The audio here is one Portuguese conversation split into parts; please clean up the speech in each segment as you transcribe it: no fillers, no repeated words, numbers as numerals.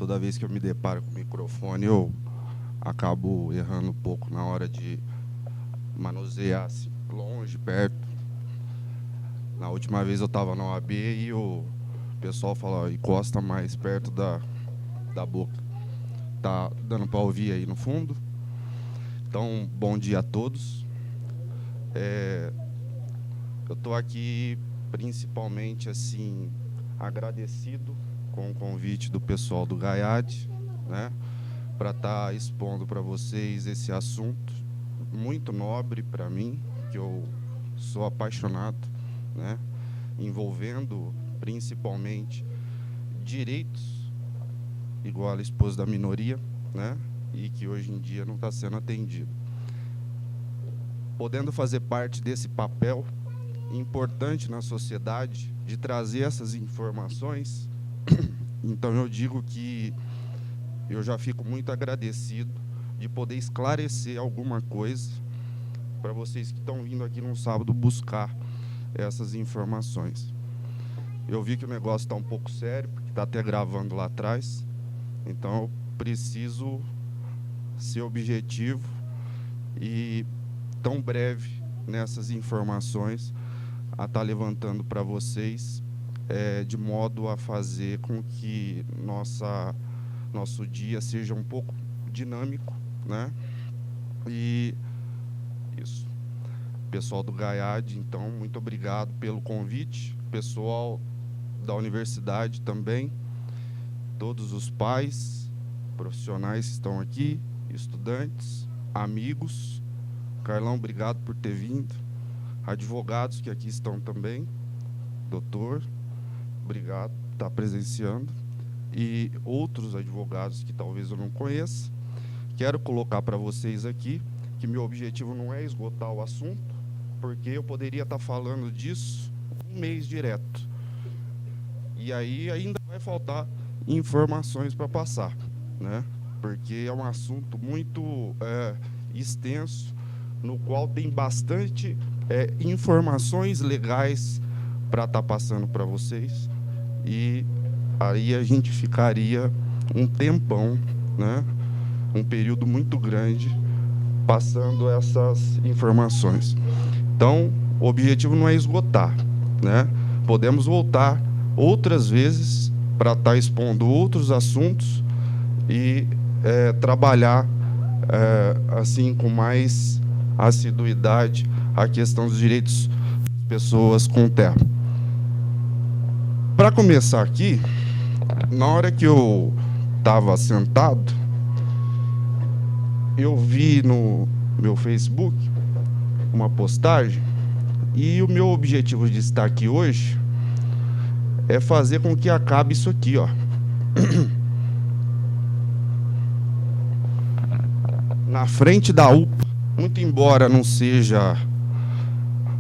toda vez que eu me deparo com o microfone, eu acabo errando um pouco na hora de manusear, assim, longe, perto. Na última vez eu estava na OAB e o pessoal falou, encosta mais perto da boca. Tá dando para ouvir aí no fundo? Então, bom dia a todos. Eu estou aqui principalmente assim agradecido com o convite do pessoal do GAIAD, né, para estar expondo para vocês esse assunto muito nobre para mim, que eu sou apaixonado, né, envolvendo principalmente direitos igual a esposa da minoria, né, e que hoje em dia não está sendo atendido. Podendo fazer parte desse papel importante na sociedade de trazer essas informações, então eu digo que eu já fico muito agradecido de poder esclarecer alguma coisa para vocês que estão vindo aqui no sábado buscar essas informações. Eu vi que o negócio está um pouco sério, porque está até gravando lá atrás, então eu preciso ser objetivo e tão breve nessas informações a estar levantando para vocês, de modo a fazer com que nosso dia seja um pouco dinâmico, né? E isso. Pessoal do GAIAD, então, muito obrigado pelo convite. Pessoal da universidade também, todos os pais, profissionais que estão aqui, estudantes, amigos. Carlão, obrigado por ter vindo. Advogados que aqui estão também, doutor, obrigado por estar presenciando, e outros advogados que talvez eu não conheça. Quero colocar para vocês aqui que meu objetivo não é esgotar o assunto, porque eu poderia estar falando disso um mês direto, e aí ainda vai faltar informações para passar, né? Porque é um assunto muito extenso, no qual tem bastante informações legais para estar passando para vocês, e aí a gente ficaria um tempão, né, um período muito grande, passando essas informações. Então, o objetivo não é esgotar, né? Podemos voltar outras vezes para estar expondo outros assuntos e trabalhar assim com mais assiduidade a questão dos direitos das pessoas com terra. Para começar aqui, na hora que eu estava sentado, eu vi no meu Facebook uma postagem, e o meu objetivo de estar aqui hoje é fazer com que acabe isso aqui, ó. Na frente da UPA, muito embora não seja,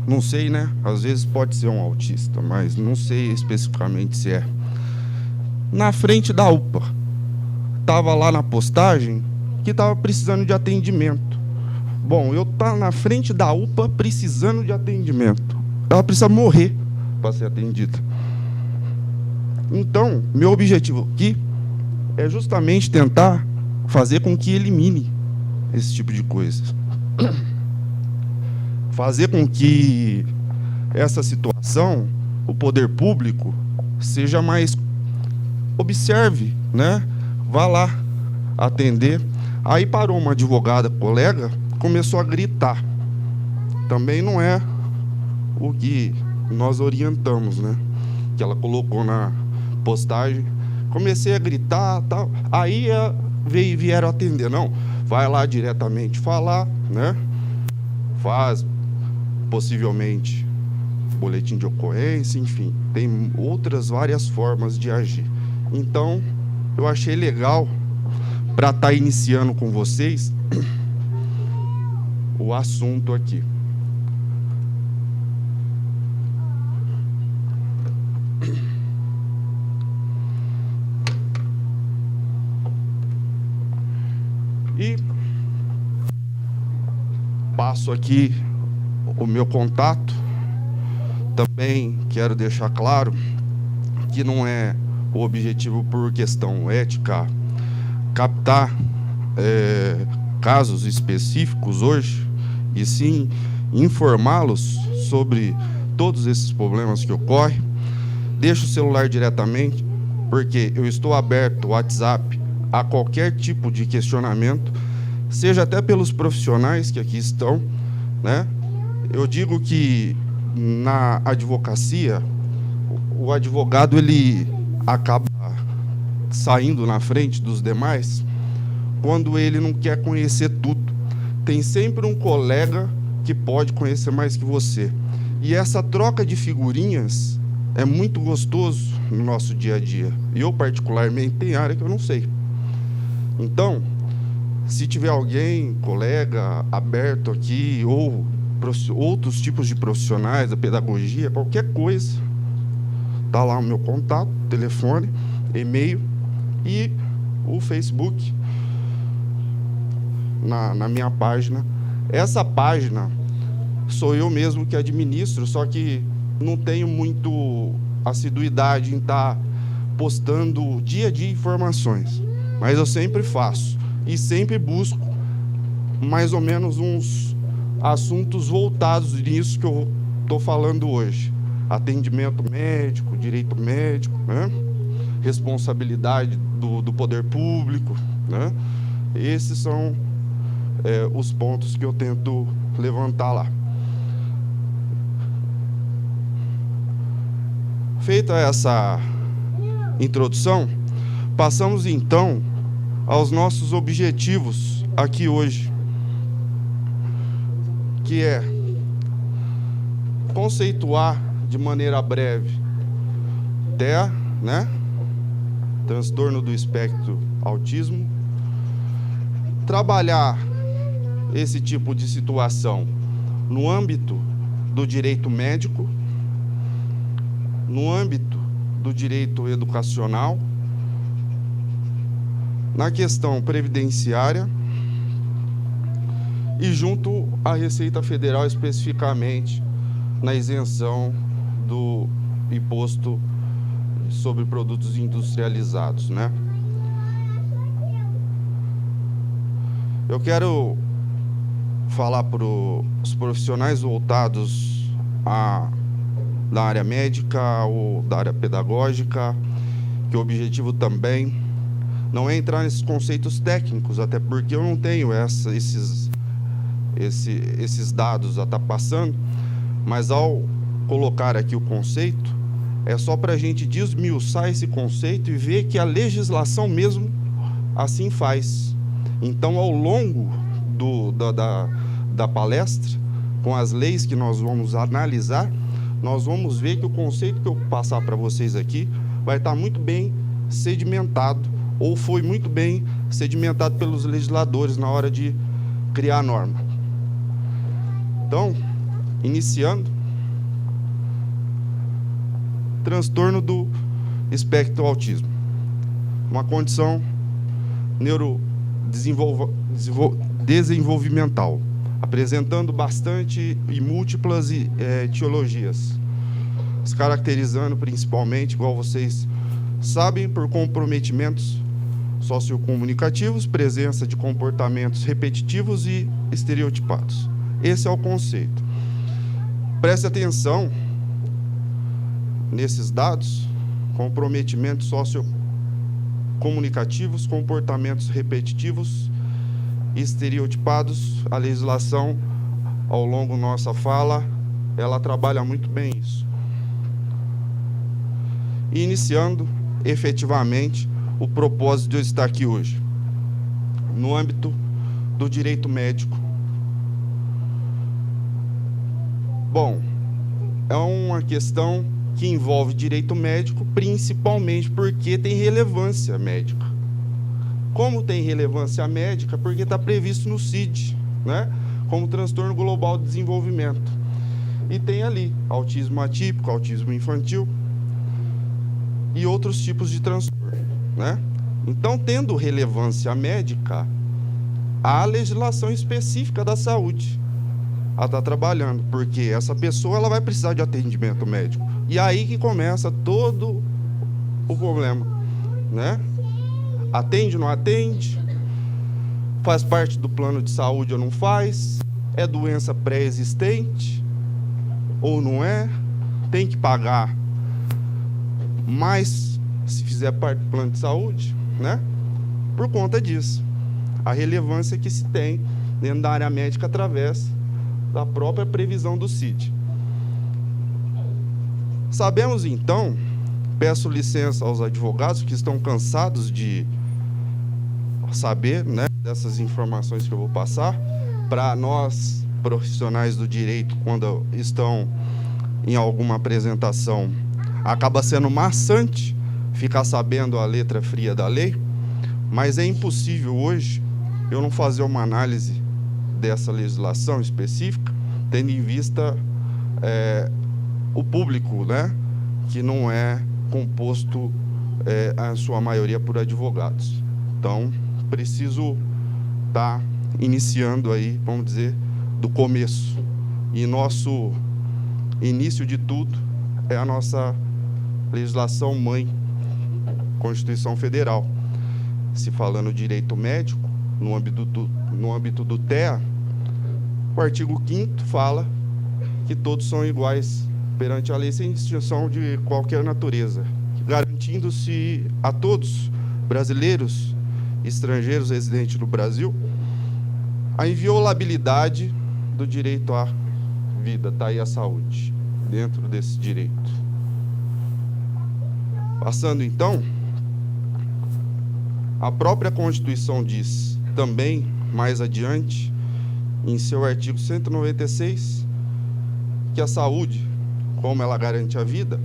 não sei, né? Às vezes pode ser um autista, mas não sei especificamente se é. Na frente da UPA, estava lá na postagem que estava precisando de atendimento. Bom, eu estou na frente da UPA precisando de atendimento. Ela precisa morrer para ser atendida. Então, meu objetivo aqui é justamente tentar fazer com que elimine esse tipo de coisa. Fazer com que essa situação, o poder público, seja mais... Observe, né? Vá lá atender. Aí parou uma advogada, colega, começou a gritar. Também não é o que nós orientamos, né? Que ela colocou na postagem. Comecei a gritar, tal. Aí vieram atender. Não, vai lá diretamente falar, né? Faz possivelmente boletim de ocorrência, enfim, tem outras várias formas de agir. Então, eu achei legal para estar iniciando com vocês o assunto aqui. E passo aqui o meu contato. Também quero deixar claro que não é o objetivo, por questão ética, captar casos específicos hoje, e sim informá-los sobre todos esses problemas que ocorrem. Deixo o celular diretamente, porque eu estou aberto ao WhatsApp a qualquer tipo de questionamento, seja até pelos profissionais que aqui estão, né? Eu digo que na advocacia, o advogado ele acaba saindo na frente dos demais quando ele não quer conhecer tudo. Tem sempre um colega que pode conhecer mais que você. E essa troca de figurinhas é muito gostoso no nosso dia a dia. Eu, particularmente, tem área que eu não sei. Então, se tiver alguém, colega, aberto aqui, ou outros tipos de profissionais da pedagogia, qualquer coisa, está lá o meu contato, telefone, e-mail e o Facebook na minha página. Essa página sou eu mesmo que administro, só que não tenho muito assiduidade em estar postando dia a dia informações, mas eu sempre faço e sempre busco mais ou menos uns assuntos voltados nisso que eu estou falando hoje: atendimento médico, direito médico, né? Responsabilidade do poder público, né? Esses são os pontos que eu tento levantar lá. Feita essa introdução, passamos então aos nossos objetivos aqui hoje, que é conceituar de maneira breve TEA, né? Transtorno do espectro autismo, trabalhar esse tipo de situação no âmbito do direito médico, no âmbito do direito educacional, na questão previdenciária e junto à Receita Federal, especificamente na isenção do imposto sobre produtos industrializados, né? Eu quero falar para os profissionais voltados da área médica ou da área pedagógica, que o objetivo também não é entrar nesses conceitos técnicos, até porque eu não tenho esses dados a estar passando, mas ao colocar aqui o conceito, é só para a gente desmiuçar esse conceito e ver que a legislação mesmo assim faz. Então, ao longo da palestra, com as leis que nós vamos analisar, nós vamos ver que o conceito que eu passar para vocês aqui vai estar muito bem sedimentado, ou foi muito bem sedimentado pelos legisladores na hora de criar a norma. Então, iniciando, transtorno do espectro autismo, uma condição neurodesenvolvimental, apresentando bastante e múltiplas etiologias, se caracterizando principalmente, igual vocês sabem, por comprometimentos sociocomunicativos, presença de comportamentos repetitivos e estereotipados. Esse é o conceito. Preste atenção nesses dados: comprometimentos sociocomunicativos, comportamentos repetitivos e estereotipados. A legislação, ao longo da nossa fala, ela trabalha muito bem isso. E iniciando efetivamente o propósito de eu estar aqui hoje, no âmbito do direito médico. Bom, é uma questão que envolve direito médico, principalmente porque tem relevância médica. Como tem relevância médica? Porque está previsto no CID, né? Como transtorno global de desenvolvimento. E tem ali autismo atípico, autismo infantil e outros tipos de transtorno, né? Então, tendo relevância médica, há legislação específica da saúde a estar trabalhando, porque essa pessoa ela vai precisar de atendimento médico. E aí que começa todo o problema, né? Atende, não atende? Faz parte do plano de saúde ou não faz? É doença pré-existente ou não é? Tem que pagar mais se fizer parte do plano de saúde, né? Por conta disso, a relevância que se tem dentro da área médica através da própria previsão do CID. Sabemos, então, peço licença aos advogados que estão cansados de saber, né, dessas informações que eu vou passar, para nós, profissionais do direito, quando estão em alguma apresentação, acaba sendo maçante ficar sabendo a letra fria da lei, mas é impossível hoje eu não fazer uma análise dessa legislação específica, tendo em vista o público, né, que não é composto, a sua maioria, por advogados. Então, preciso estar iniciando aí, vamos dizer, do começo. E nosso início de tudo é a nossa legislação mãe, Constituição Federal. Se falando direito médico, no âmbito do TEA, o artigo 5º fala que todos são iguais perante a lei, sem distinção de qualquer natureza, garantindo-se a todos, brasileiros, estrangeiros residentes no Brasil, a inviolabilidade do direito à vida, tá aí a saúde, dentro desse direito. Passando, então, a própria Constituição diz também, mais adiante, em seu artigo 196, que a saúde, como ela garante a vida,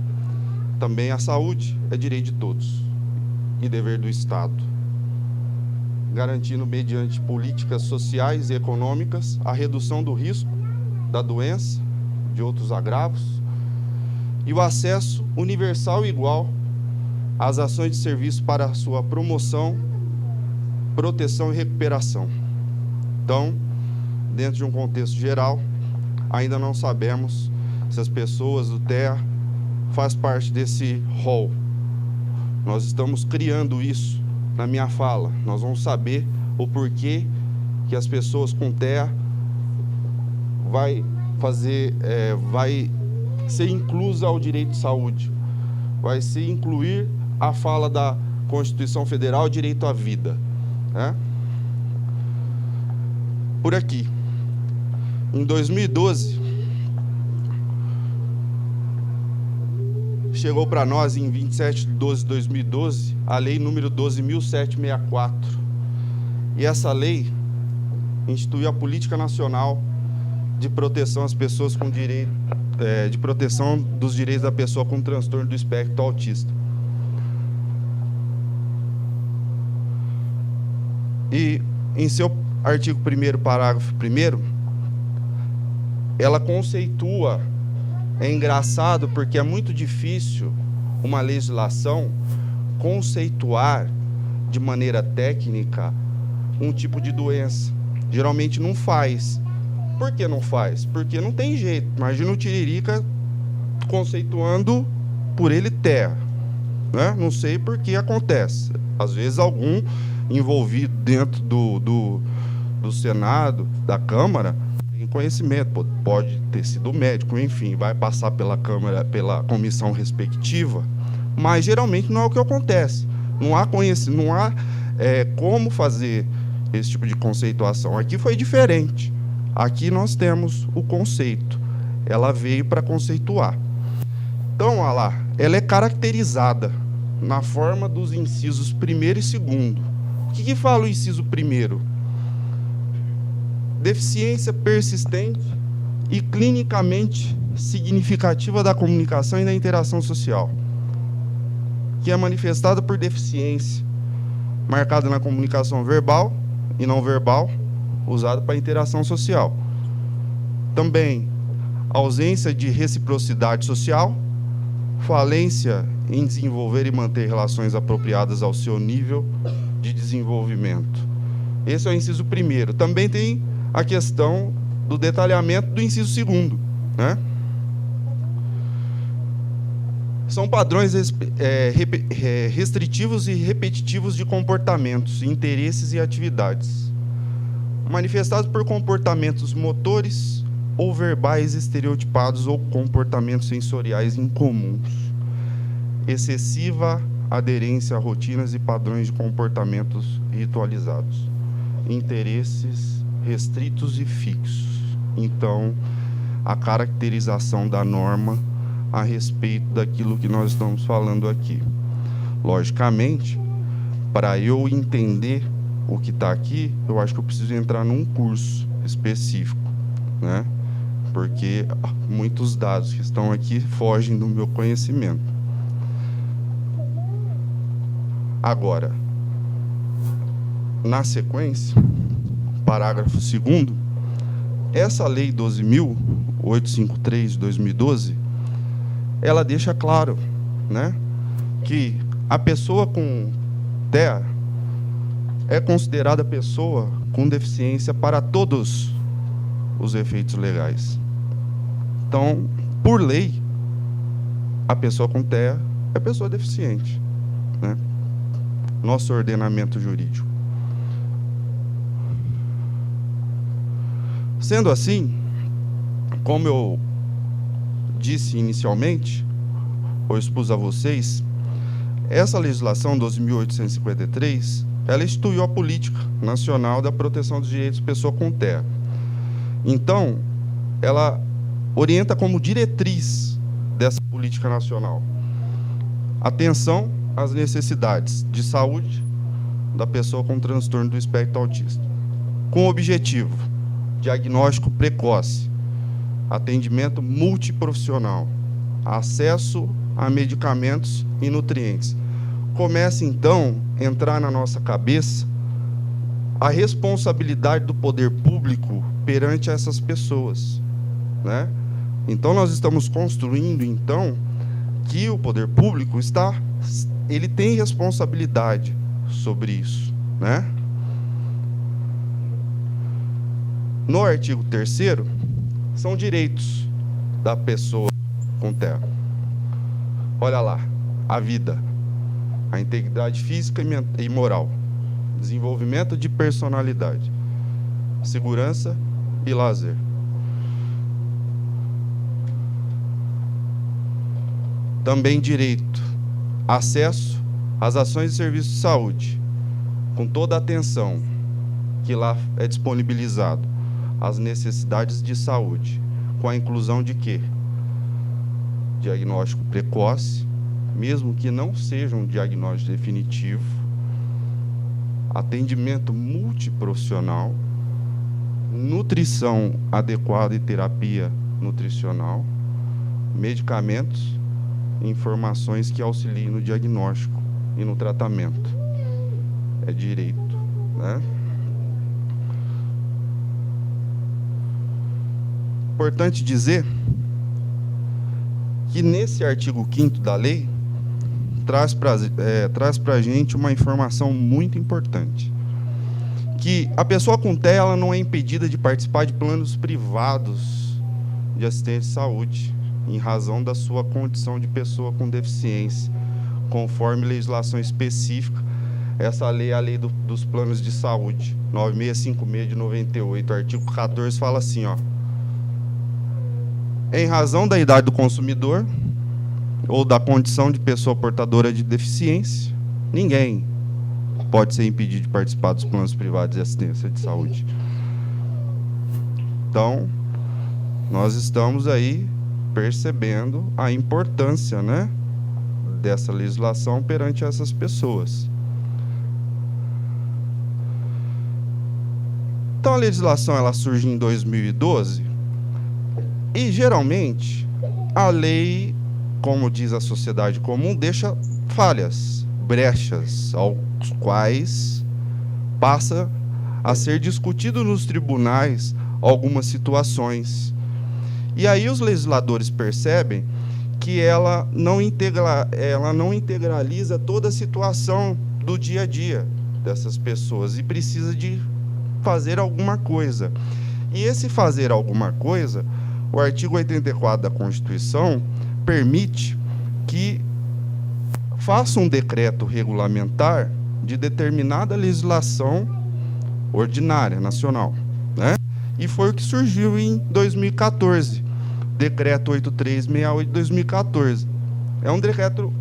também a saúde é direito de todos e dever do Estado, garantindo, mediante políticas sociais e econômicas, a redução do risco da doença, de outros agravos, e o acesso universal e igual às ações de serviço para a sua promoção, proteção e recuperação. Então, dentro de um contexto geral, ainda não sabemos se as pessoas do TEA fazem parte desse rol. Nós estamos criando isso na minha fala. Nós vamos saber o porquê que as pessoas com TEA vai ser inclusa ao direito de saúde, vai se incluir a fala da Constituição Federal, direito à vida, né? Por aqui, em 2012, chegou para nós, em 27 de 12 de 2012, a lei número 12.764. E essa lei instituiu a Política Nacional de Proteção às Pessoas com Direito, de proteção dos direitos da pessoa com transtorno do espectro autista. E, em seu artigo 1º, parágrafo 1º, ela conceitua, é engraçado porque é muito difícil uma legislação conceituar de maneira técnica um tipo de doença. Geralmente não faz. Por que não faz? Porque não tem jeito. Imagina o Tiririca conceituando por ele TEA, né? Não sei por que acontece. Às vezes algum envolvido dentro do Senado, da Câmara, tem conhecimento, pode ter sido médico, enfim, vai passar pela Câmara, pela comissão respectiva, mas geralmente não é o que acontece. Não há como fazer esse tipo de conceituação. Aqui foi diferente. Aqui nós temos o conceito. Ela veio para conceituar. Então, olha lá, ela é caracterizada na forma dos incisos 1º e 2º. O que fala o inciso 1º? Deficiência persistente e clinicamente significativa da comunicação e da interação social, que é manifestada por deficiência marcada na comunicação verbal e não verbal, usada para interação social. Também ausência de reciprocidade social, falência em desenvolver e manter relações apropriadas ao seu nível de desenvolvimento. Esse é o inciso 1º. Também tem a questão do detalhamento do inciso 2º, né? São padrões restritivos e repetitivos de comportamentos, interesses e atividades, manifestados por comportamentos motores ou verbais estereotipados ou comportamentos sensoriais incomuns, excessiva aderência a rotinas e padrões de comportamentos ritualizados, interesses restritos e fixos. Então, a caracterização da norma a respeito daquilo que nós estamos falando aqui. Logicamente, para eu entender o que está aqui, eu acho que eu preciso entrar num curso específico, né? Porque muitos dados que estão aqui fogem do meu conhecimento. Agora, na sequência, parágrafo 2º, essa lei 12.853 de 2012, ela deixa claro, né, que a pessoa com TEA é considerada pessoa com deficiência para todos os efeitos legais. Então, por lei, a pessoa com TEA é pessoa deficiente, né? Nosso ordenamento jurídico. Sendo assim, como eu disse inicialmente, ou expus a vocês, essa legislação 12.853, ela instituiu a Política Nacional da Proteção dos Direitos de Pessoa com TEA. Então, ela orienta como diretriz dessa política nacional atenção às necessidades de saúde da pessoa com transtorno do espectro autista, com o objetivo: diagnóstico precoce, atendimento multiprofissional, acesso a medicamentos e nutrientes. Começa, então, a entrar na nossa cabeça a responsabilidade do poder público perante essas pessoas, né? Então, nós estamos construindo, então, que o poder público ele tem responsabilidade sobre isso, né? No artigo 3º, são direitos da pessoa com TEA. Olha lá, a vida, a integridade física e moral, desenvolvimento de personalidade, segurança e lazer. Também direito, acesso às ações e serviços de saúde, com toda a atenção que lá é disponibilizado, as necessidades de saúde, com a inclusão de quê? Diagnóstico precoce, mesmo que não seja um diagnóstico definitivo, atendimento multiprofissional, nutrição adequada e terapia nutricional, medicamentos e informações que auxiliem no diagnóstico e no tratamento. É direito, né? Importante dizer que nesse artigo 5º da lei traz para a gente uma informação muito importante, que a pessoa com TEA ela não é impedida de participar de planos privados de assistência de saúde, em razão da sua condição de pessoa com deficiência, conforme legislação específica. Essa lei é a lei dos planos de saúde, 9656 de 98, artigo 14, fala assim, ó: em razão da idade do consumidor ou da condição de pessoa portadora de deficiência, ninguém pode ser impedido de participar dos planos privados de assistência de saúde. Então, nós estamos aí percebendo a importância, né, dessa legislação perante essas pessoas. Então, a legislação ela surge em 2012 e, geralmente, a lei, como diz a sociedade comum, deixa falhas, brechas, aos quais passa a ser discutido nos tribunais algumas situações. E aí os legisladores percebem que ela não integraliza toda a situação do dia a dia dessas pessoas e precisa de fazer alguma coisa. E esse fazer alguma coisa, o artigo 84 da Constituição permite que faça um decreto regulamentar de determinada legislação ordinária nacional, né? E foi o que surgiu em 2014, decreto 8368 de 2014. É um decreto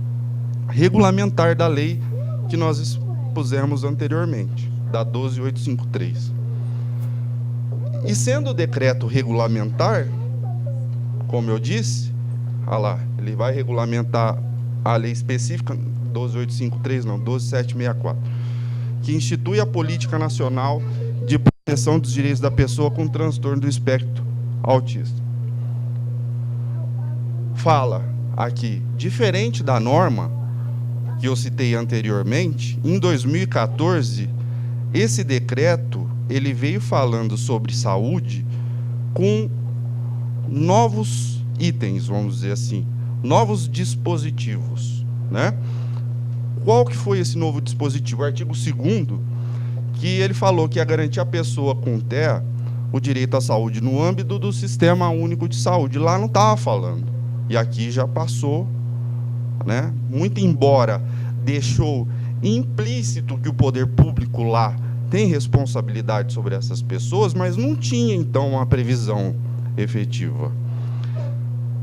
regulamentar da lei que nós expusemos anteriormente, da 12853. E sendo o decreto regulamentar, como eu disse, olha lá, ele vai regulamentar a lei específica, 12853, não, 12764, que institui a Política Nacional de Proteção dos Direitos da Pessoa com Transtorno do Espectro Autista. Fala aqui, diferente da norma que eu citei anteriormente, em 2014, esse decreto ele veio falando sobre saúde com novos itens, vamos dizer assim, novos dispositivos, né? Qual que foi esse novo dispositivo? O artigo 2º, que ele falou que ia garantir à pessoa com TEA o direito à saúde no âmbito do Sistema Único de Saúde. Lá não estava falando. E aqui já passou, né? Muito embora deixou implícito que o poder público lá tem responsabilidade sobre essas pessoas, mas não tinha, então, uma previsão efetiva.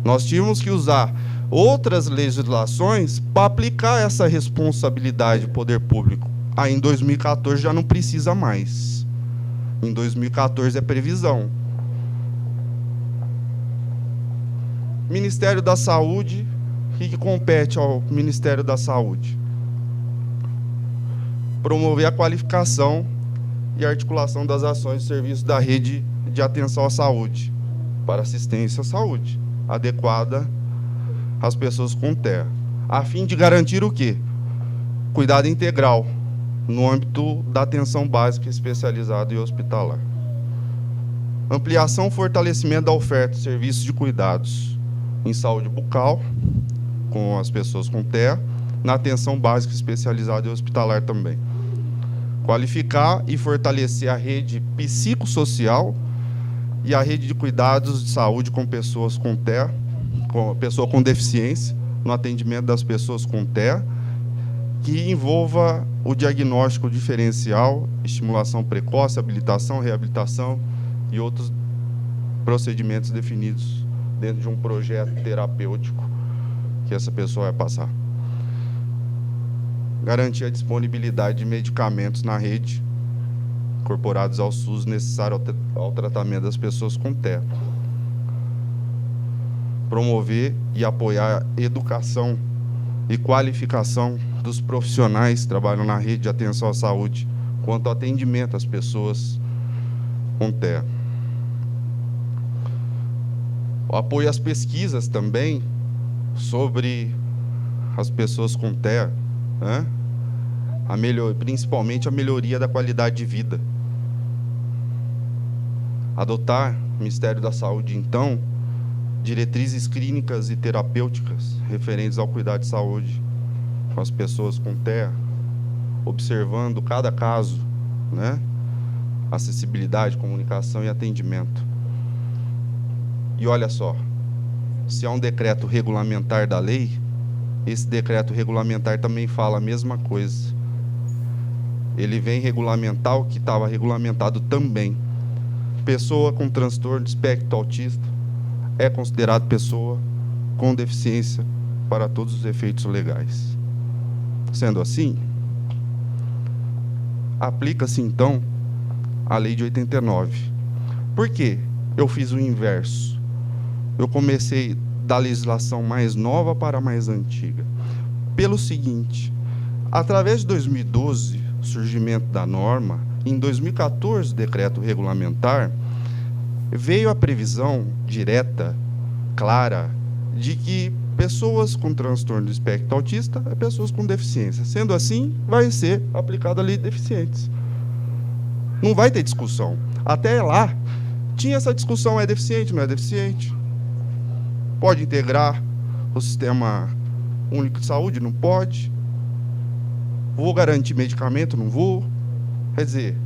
Nós tínhamos que usar outras legislações para aplicar essa responsabilidade do poder público. Aí, em 2014, já não precisa mais. Em 2014 é previsão. Ministério da Saúde, o que compete ao Ministério da Saúde? Promover a qualificação e articulação das ações de serviço da rede de atenção à saúde, para assistência à saúde, adequada às pessoas com TEA, a fim de garantir o quê? Cuidado integral, no âmbito da atenção básica especializada e hospitalar. Ampliação e fortalecimento da oferta de serviços de cuidados em saúde bucal, com as pessoas com TEA, na atenção básica especializada e hospitalar também. Qualificar e fortalecer a rede psicossocial e a rede de cuidados de saúde com pessoas com TEA, com pessoa com deficiência, no atendimento das pessoas com TEA, que envolva o diagnóstico diferencial, estimulação precoce, habilitação, reabilitação e outros procedimentos definidos dentro de um projeto terapêutico que essa pessoa vai passar. Garantir a disponibilidade de medicamentos na rede, incorporados ao SUS, necessário ao tratamento das pessoas com TEA. Promover e apoiar a educação e qualificação dos profissionais que trabalham na rede de atenção à saúde, quanto ao atendimento às pessoas com TEA. O apoio às pesquisas também sobre as pessoas com TEA, né? Principalmente a melhoria da qualidade de vida. Adotar, o Ministério da Saúde, então, diretrizes clínicas e terapêuticas referentes ao cuidado de saúde com as pessoas com TEA, observando cada caso, né? Acessibilidade, comunicação e atendimento. E olha só, se há um decreto regulamentar da lei, esse decreto regulamentar também fala a mesma coisa. Ele vem regulamentar o que estava regulamentado também. Pessoa com transtorno de espectro autista é considerada pessoa com deficiência para todos os efeitos legais. Sendo assim, aplica-se então a lei de 89. Por quê? Eu fiz o inverso. Eu comecei da legislação mais nova para a mais antiga. Pelo seguinte, através de 2012, surgimento da norma, em 2014, decreto regulamentar, veio a previsão direta, clara, de que pessoas com transtorno do espectro autista é pessoas com deficiência. Sendo assim, vai ser aplicada a lei de deficientes. Não vai ter discussão. Até lá, tinha essa discussão, é deficiente, não é deficiente? Pode integrar o Sistema Único de Saúde? Não pode. Vou garantir medicamento? Não vou. Quer dizer,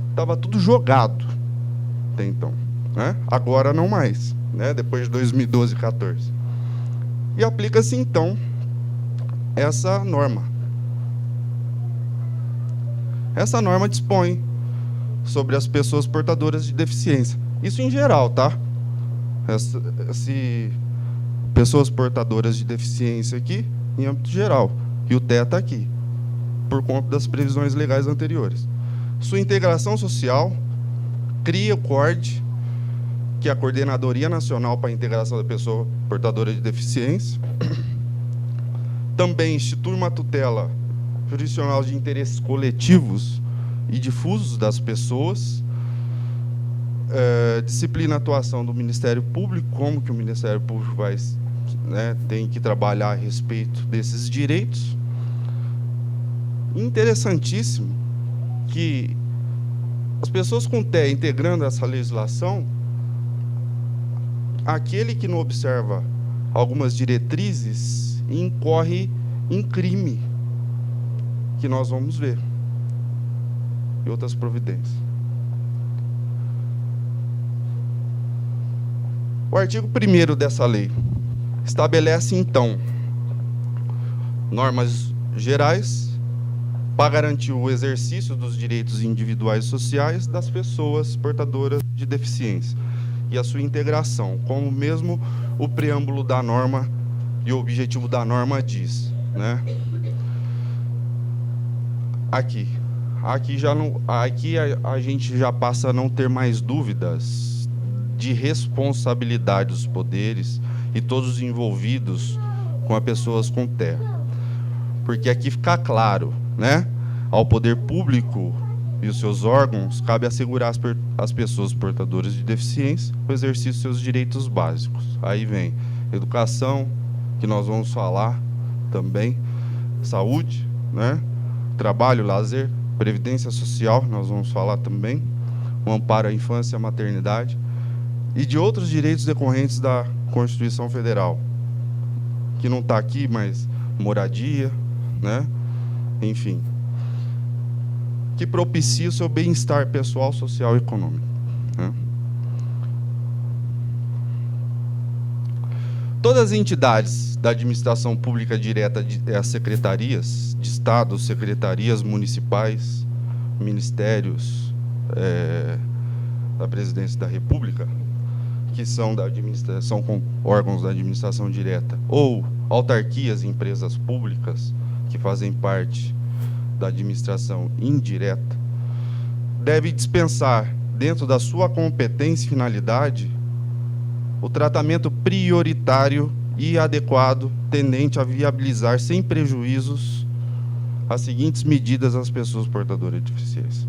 estava tudo jogado até então, né? Agora não mais, né? Depois de 2012 e 2014. E aplica-se, então, essa norma. Essa norma dispõe sobre as pessoas portadoras de deficiência. Isso em geral, tá? Pessoas portadoras de deficiência aqui, em âmbito geral. E o teto aqui, por conta das previsões legais anteriores. Sua integração social cria o CORD, que é a Coordenadoria Nacional para a Integração da Pessoa Portadora de Deficiência. Também institui uma tutela jurisdicional de interesses coletivos e difusos das pessoas. Disciplina a atuação do Ministério Público, como que o Ministério Público tem que trabalhar a respeito desses direitos. Interessantíssimo que as pessoas com TEA integrando essa legislação, aquele que não observa algumas diretrizes incorre em crime, que nós vamos ver, e outras providências. O artigo 1º dessa lei estabelece, então, normas gerais para garantir o exercício dos direitos individuais e sociais das pessoas portadoras de deficiência e a sua integração, como mesmo o preâmbulo da norma e o objetivo da norma diz, né? Aqui a gente já passa a não ter mais dúvidas de responsabilidade dos poderes e todos os envolvidos com as pessoas com TEA. Porque aqui fica claro, né? Ao poder público e os seus órgãos, cabe assegurar as pessoas portadoras de deficiência o exercício de seus direitos básicos. Aí vem educação, que nós vamos falar também, saúde, né? Trabalho, lazer, previdência social, nós vamos falar também, o amparo à infância e à maternidade, e de outros direitos decorrentes da Constituição Federal, que não está aqui, mas moradia, né? Enfim, que propicia o seu bem-estar pessoal, social e econômico, né? Todas as entidades da administração pública direta, as secretarias de Estado, secretarias municipais, ministérios da Presidência da República, que são da administração, com órgãos da administração direta, ou autarquias e empresas públicas que fazem parte da administração indireta, deve dispensar, dentro da sua competência e finalidade, o tratamento prioritário e adequado tendente a viabilizar sem prejuízos as seguintes medidas às pessoas portadoras de deficiência.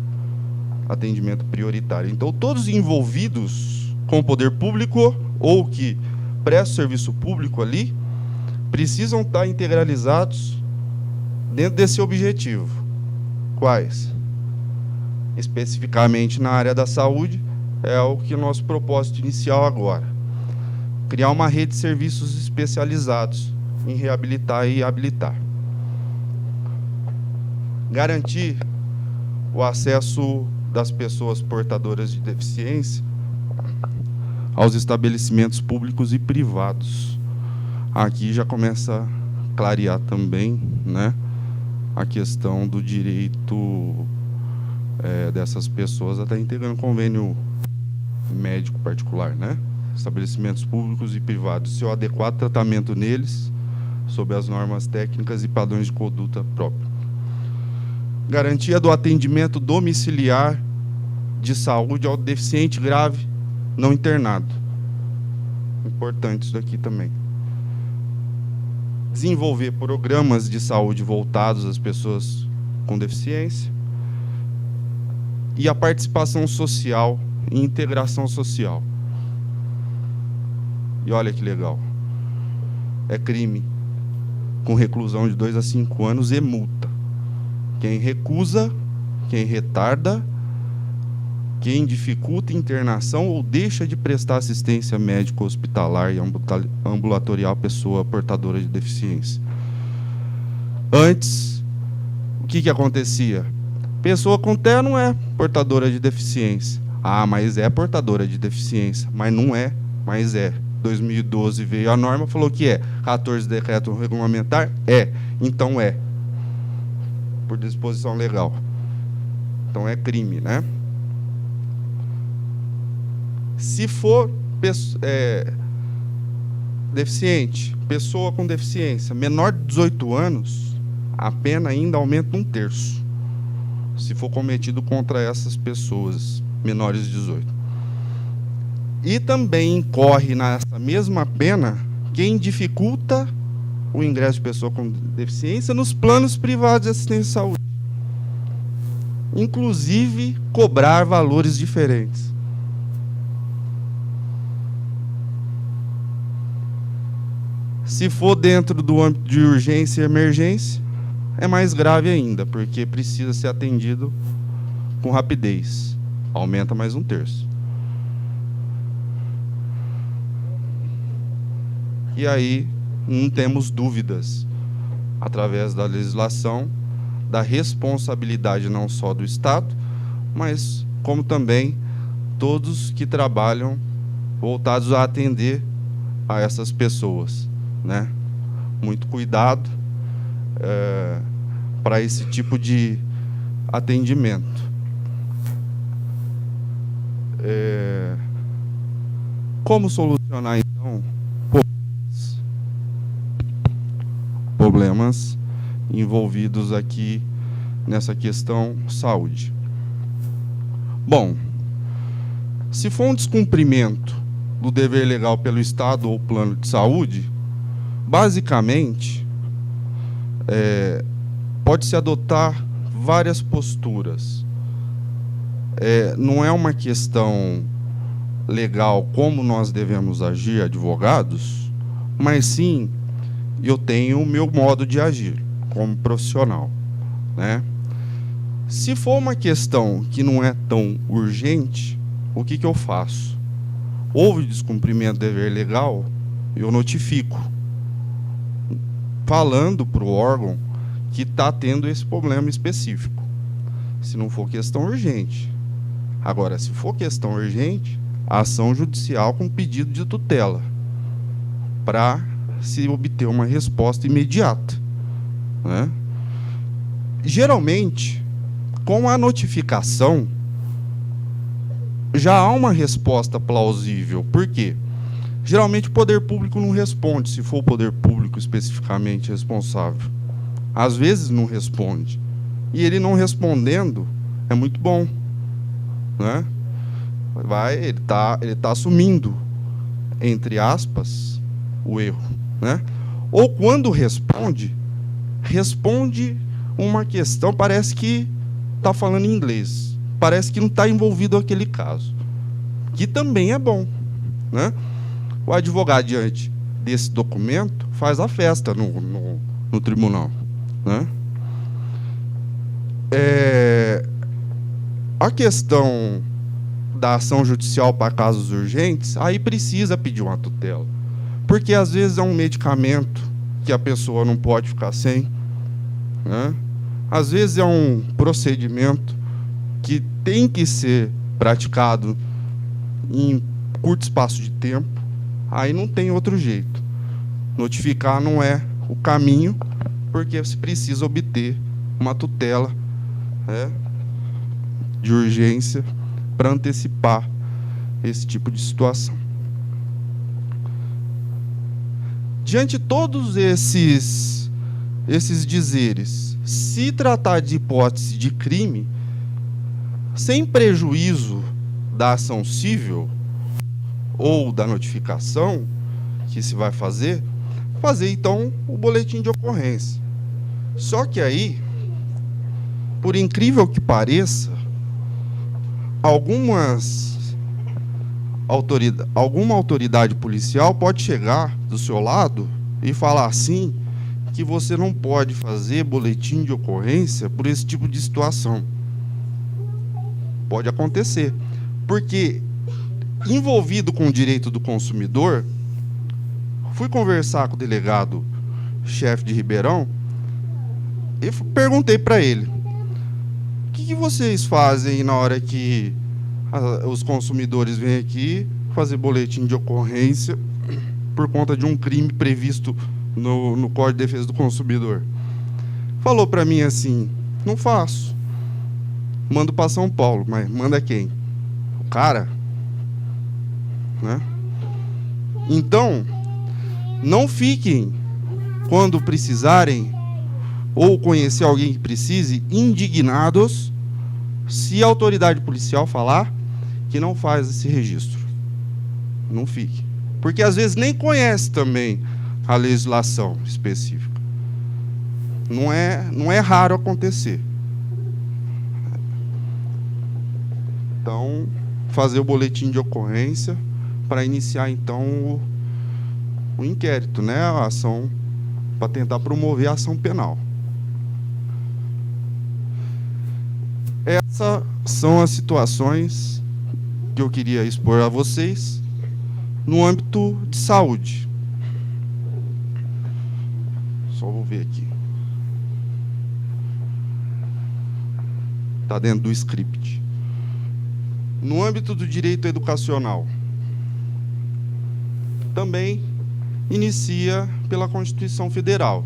Atendimento prioritário. Então, todos os envolvidos com o poder público ou que prestam serviço público ali precisam estar integralizados dentro desse objetivo. Quais? Especificamente na área da saúde, é o que é o nosso propósito inicial agora. Criar uma rede de serviços especializados em reabilitar e habilitar. Garantir o acesso das pessoas portadoras de deficiência aos estabelecimentos públicos e privados. Aqui já começa a clarear também, né, a questão do direito dessas pessoas até integrando convênio médico particular, né? Estabelecimentos públicos e privados, seu adequado tratamento neles, sob as normas técnicas e padrões de conduta própria. Garantia do atendimento domiciliar de saúde ao deficiente grave não internado. Importante isso daqui também. Desenvolver programas de saúde voltados às pessoas com deficiência e a participação social e integração social. E olha que legal. É crime com reclusão de 2 a 5 anos e multa. Quem recusa, quem retarda, quem dificulta internação ou deixa de prestar assistência médica hospitalar e ambulatorial à pessoa portadora de deficiência. Antes, o que acontecia? Pessoa com TEA não é portadora de deficiência. Ah, mas é portadora de deficiência. Mas não é, mas é. 2012 veio a norma, falou que é 14 decreto regulamentar, então por disposição legal. Então é crime, né? Se for deficiente, pessoa com deficiência, menor de 18 anos, a pena ainda aumenta 1/3, se for cometido contra essas pessoas menores de 18. E também incorre nessa mesma pena quem dificulta o ingresso de pessoa com deficiência nos planos privados de assistência à saúde. Inclusive, cobrar valores diferentes. Se for dentro do âmbito de urgência e emergência, é mais grave ainda, porque precisa ser atendido com rapidez. Aumenta mais 1/3. E aí não temos dúvidas, através da legislação, da responsabilidade não só do Estado, mas como também todos que trabalham voltados a atender a essas pessoas, né? Muito cuidado para esse tipo de atendimento. Como solucionar, então, problemas envolvidos aqui nessa questão saúde? Bom, se for um descumprimento do dever legal pelo Estado ou plano de saúde, basicamente, pode-se adotar várias posturas. Não é uma questão legal como nós devemos agir, advogados, mas sim, eu tenho o meu modo de agir como profissional, né? Se for uma questão que não é tão urgente, o que eu faço? Houve descumprimento do dever legal, eu notifico, falando para o órgão que está tendo esse problema específico, se não for questão urgente. Agora, se for questão urgente, ação judicial com pedido de tutela, para se obter uma resposta imediata, né? Geralmente, com a notificação, já há uma resposta plausível. Por quê? Geralmente o poder público não responde, se for o poder público especificamente responsável. Às vezes não responde. E ele não respondendo é muito bom, né? Ele tá assumindo, entre aspas, o erro, né? Ou quando responde uma questão, parece que está falando em inglês, parece que não está envolvido aquele caso, que também é bom, né? O advogado, diante desse documento, faz a festa no tribunal, né? A questão da ação judicial para casos urgentes, aí precisa pedir uma tutela, porque às vezes é um medicamento que a pessoa não pode ficar sem, né? Às vezes é um procedimento que tem que ser praticado em curto espaço de tempo, aí não tem outro jeito. Notificar não é o caminho, porque se precisa obter uma tutela, né, de urgência para antecipar esse tipo de situação. Diante de todos esses dizeres, se tratar de hipótese de crime, sem prejuízo da ação civil ou da notificação que se vai fazer então o boletim de ocorrência. Só que aí, por incrível que pareça, alguma autoridade policial pode chegar do seu lado e falar assim que você não pode fazer boletim de ocorrência por esse tipo de situação. Pode acontecer, porque envolvido com o direito do consumidor, fui conversar com o delegado-chefe de Ribeirão e perguntei para ele: o que vocês fazem na hora que os consumidores vêm aqui fazer boletim de ocorrência por conta de um crime previsto no Código de Defesa do Consumidor. Falou para mim assim, não faço. Mando para São Paulo, mas manda quem? O cara? Né? Então, não fiquem, quando precisarem, ou conhecer alguém que precise, indignados se a autoridade policial falar que não faz esse registro. Não fique. Porque às vezes nem conhece também a legislação específica. Não é raro acontecer. Então, fazer o boletim de ocorrência para iniciar, então, o inquérito, né? A ação, para tentar promover a ação penal. Essas são as situações que eu queria expor a vocês no âmbito de saúde. Só vou ver aqui. Está dentro do script. No âmbito do direito educacional, também inicia pela Constituição Federal.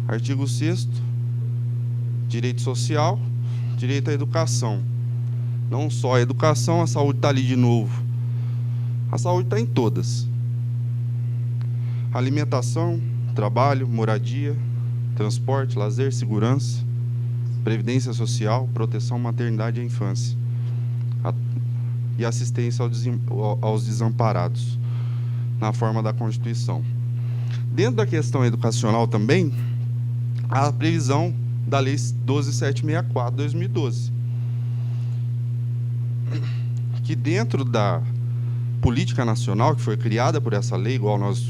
Artigo 6º, direito social, direito à educação. Não só a educação, a saúde está ali de novo. A saúde está em todas. Alimentação, trabalho, moradia, transporte, lazer, segurança, previdência social, proteção, maternidade e infância. E assistência aos desamparados, na forma da Constituição. Dentro da questão educacional também, há a previsão da Lei 12.764, 2012, que dentro da política nacional, que foi criada por essa lei, igual nós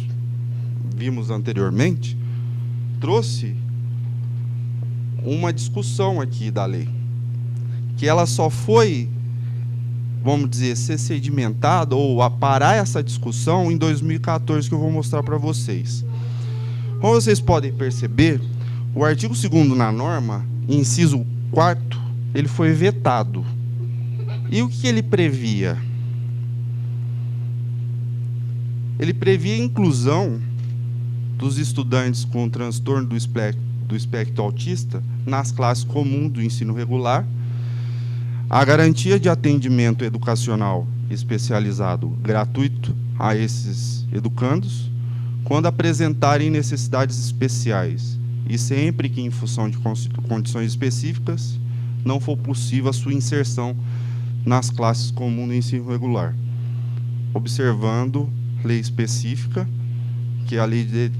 vimos anteriormente, trouxe uma discussão aqui da lei, que ela só foi, vamos dizer, ser sedimentada ou parar essa discussão em 2014, que eu vou mostrar para vocês. Como vocês podem perceber, o artigo 2º na norma, inciso 4º, ele foi vetado. E o que ele previa? Ele previa a inclusão dos estudantes com transtorno do espectro autista nas classes comuns do ensino regular, a garantia de atendimento educacional especializado gratuito a esses educandos, quando apresentarem necessidades especiais, e sempre que, em função de condições específicas, não for possível a sua inserção nas classes comuns do ensino regular, observando lei específica, que é a Lei de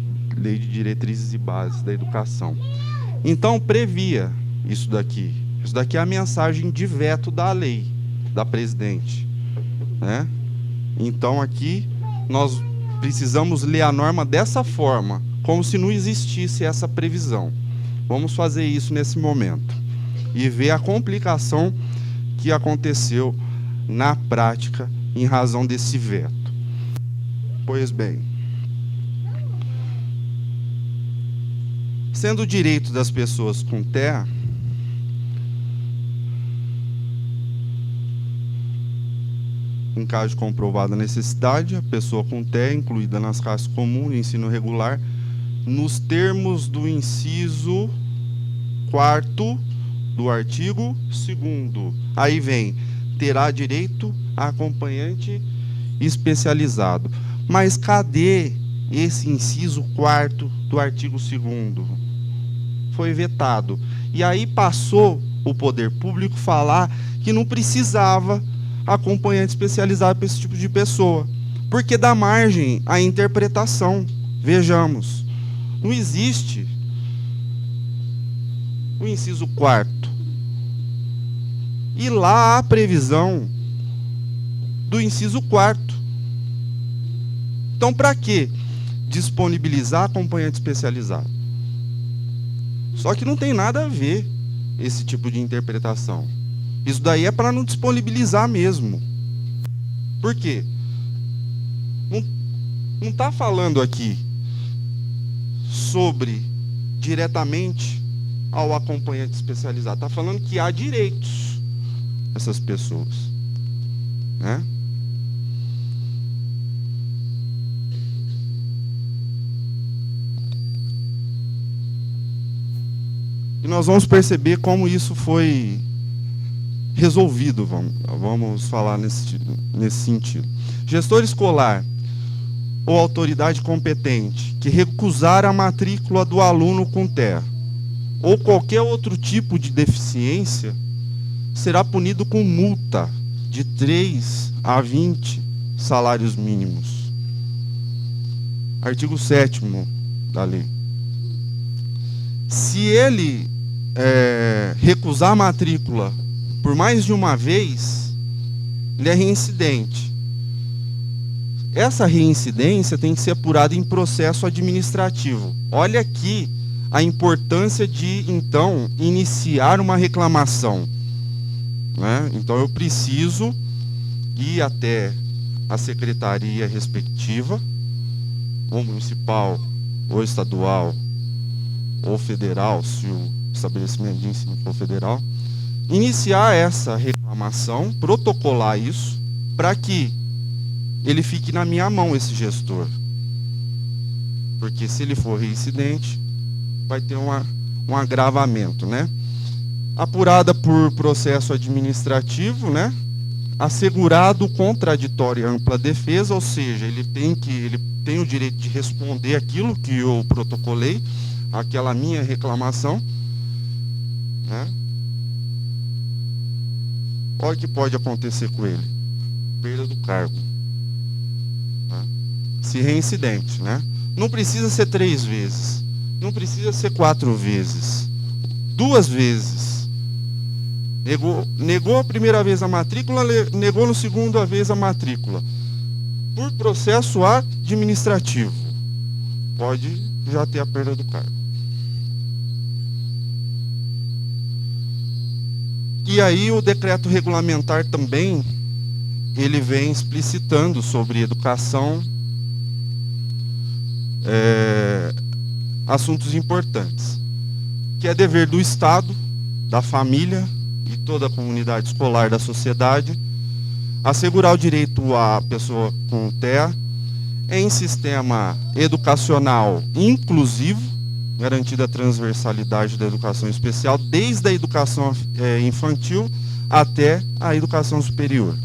Diretrizes e Bases da Educação. Então, previa isso daqui. Isso daqui é a mensagem de veto da lei, da presidente, né? Então, aqui, nós precisamos ler a norma dessa forma, como se não existisse essa previsão. Vamos fazer isso nesse momento e ver a complicação que aconteceu na prática em razão desse veto. Pois bem, sendo o direito das pessoas com TEA, em caso de comprovada necessidade, a pessoa com TEA incluída nas classes comuns de ensino regular, nos termos do inciso 4º do artigo 2º. Aí vem, terá direito a acompanhante especializado. Mas cadê esse inciso 4º do artigo 2º? Foi vetado. E aí passou o poder público falar que não precisava acompanhante especializado para esse tipo de pessoa, porque dá margem à interpretação. Vejamos, não existe o inciso 4º. E lá há a previsão do inciso 4º. Então, para que disponibilizar acompanhante especializado? Só que não tem nada a ver esse tipo de interpretação. Isso daí é para não disponibilizar mesmo. Por quê? Não está falando aqui sobre diretamente ao acompanhante especializado. Está falando que há direitos essas pessoas, né? E nós vamos perceber como isso foi resolvido, vamos falar nesse sentido. Gestor escolar ou autoridade competente que recusar a matrícula do aluno com TEA ou qualquer outro tipo de deficiência será punido com multa de 3 a 20 salários mínimos. Artigo 7º da lei. Se ele recusar a matrícula por mais de uma vez, ele é reincidente. Essa reincidência tem que ser apurada em processo administrativo. Olha aqui a importância de, então, iniciar uma reclamação, né? Então, eu preciso ir até a secretaria respectiva, ou municipal, ou estadual, ou federal, se o estabelecimento de ensino for federal, iniciar essa reclamação, protocolar isso, para que ele fique na minha mão, esse gestor. Porque se ele for reincidente, vai ter um agravamento, né? Apurada por processo administrativo, né? Assegurado contraditório e ampla defesa, ou seja, ele tem o direito de responder aquilo que eu protocolei, aquela minha reclamação, né? Olha o que pode acontecer com ele: perda do cargo, né? Se reincidente, né? Não precisa ser 3 vezes, não precisa ser 4 vezes, 2 vezes. Negou a primeira vez a matrícula, negou na segunda vez a matrícula. Por processo administrativo, pode já ter a perda do cargo. E aí o decreto regulamentar também, ele vem explicitando sobre educação, assuntos importantes, que é dever do Estado, da família e toda a comunidade escolar da sociedade, assegurar o direito à pessoa com TEA em sistema educacional inclusivo, garantida a transversalidade da educação especial, desde a educação infantil até a educação superior.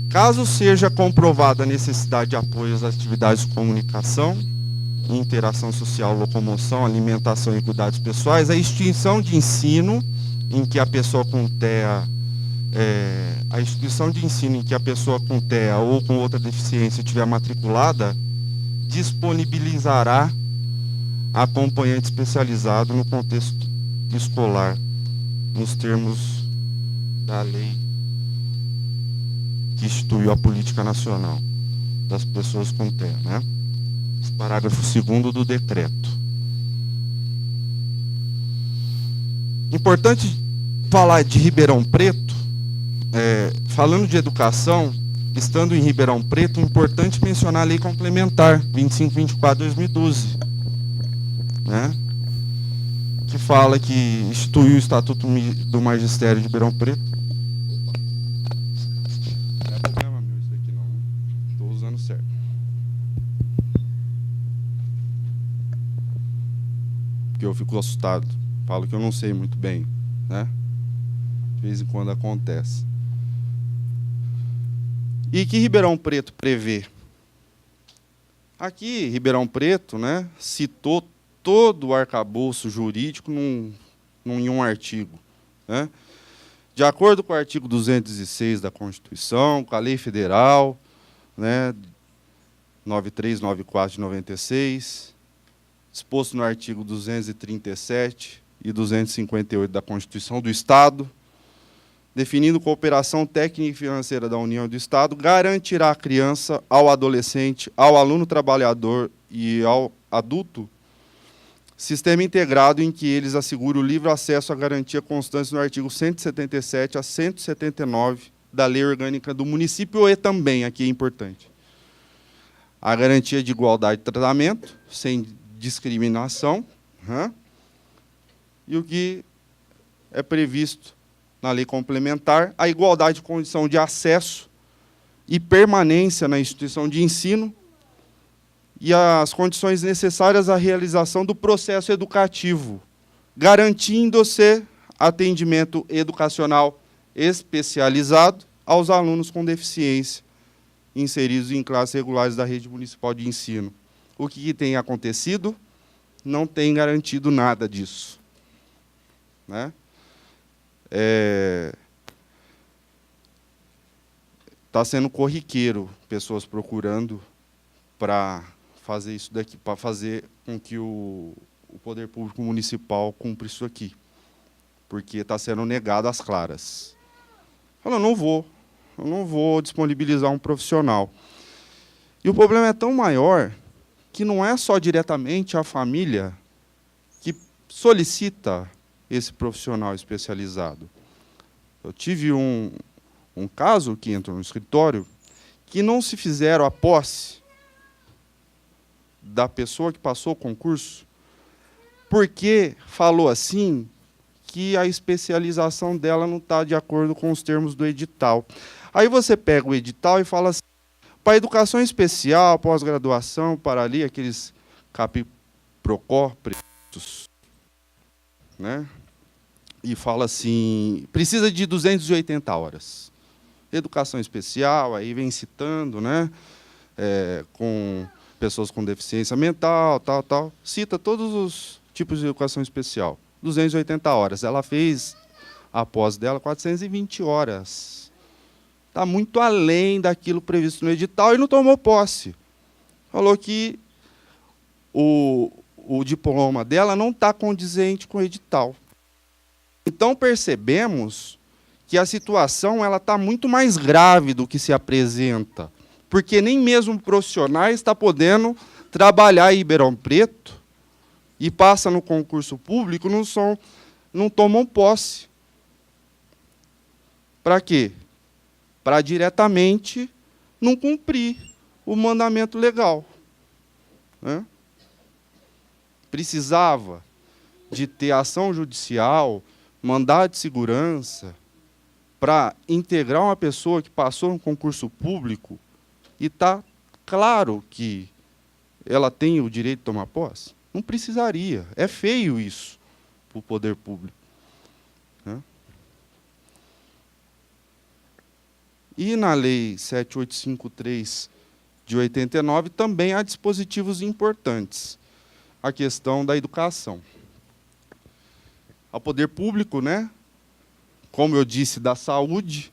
Caso seja comprovada a necessidade de apoio às atividades de comunicação, interação social, locomoção, alimentação e cuidados pessoais, a instituição de ensino em que a pessoa com TEA, ou com outra deficiência estiver matriculada, disponibilizará acompanhante especializado no contexto escolar, nos termos da lei que instituiu a política nacional das pessoas com TEA, né? Parágrafo 2º do decreto. Importante falar de Ribeirão Preto, falando de educação, estando em Ribeirão Preto, importante mencionar a lei complementar 2524/2012, né? Que fala que instituiu o Estatuto do Magistério de Ribeirão Preto. Não é problema meu isso aqui não, estou usando certo. Porque eu fico assustado, falo que eu não sei muito bem, né? De vez em quando acontece. E que Ribeirão Preto prevê? Aqui, Ribeirão Preto, né, citou todo o arcabouço jurídico em um artigo, né? De acordo com o artigo 206 da Constituição, com a Lei Federal, né, 9394 de 96, disposto no artigo 237 e 258 da Constituição do Estado, definindo cooperação técnica e financeira da União e do Estado, garantirá à criança, ao adolescente, ao aluno trabalhador e ao adulto sistema integrado em que eles asseguram o livre acesso à garantia constante no artigo 177 a 179 da Lei Orgânica do Município e também, aqui é importante, a garantia de igualdade de tratamento, sem discriminação, e o que é previsto na lei complementar, a igualdade de condição de acesso e permanência na instituição de ensino e as condições necessárias à realização do processo educativo, garantindo-se atendimento educacional especializado aos alunos com deficiência inseridos em classes regulares da rede municipal de ensino. O que tem acontecido? Não tem garantido nada disso, né? Está sendo corriqueiro pessoas procurando para fazer isso daqui, para fazer com que o poder público municipal cumpra isso aqui, porque está sendo negado às claras. Fala, eu não vou disponibilizar um profissional. E o problema é tão maior que não é só diretamente a família que solicita esse profissional especializado. Eu tive um caso que entrou no escritório que não se fizeram a posse da pessoa que passou o concurso porque falou assim que a especialização dela não está de acordo com os termos do edital. Aí você pega o edital e fala assim, para educação especial, pós-graduação, para ali, aqueles CAPI-PROCOR, né? E fala assim, precisa de 280 horas. Educação especial, aí vem citando, né? Com pessoas com deficiência mental, tal. Cita todos os tipos de educação especial. 280 horas. Ela fez, a pós dela, 420 horas. Está muito além daquilo previsto no edital e não tomou posse. Falou que o diploma dela não está condizente com o edital. Então, percebemos que a situação está muito mais grave do que se apresenta, porque nem mesmo profissionais está podendo trabalhar em Ribeirão Preto e passa no concurso público, não tomam posse. Para quê? Para diretamente não cumprir o mandamento legal, né? Precisava de ter ação judicial, mandado de segurança, para integrar uma pessoa que passou no concurso público e está claro que ela tem o direito de tomar posse? Não precisaria. É feio isso para o poder público, né? E na Lei 7853 de 89 também há dispositivos importantes. A questão da educação. Ao poder público, né, como eu disse, da saúde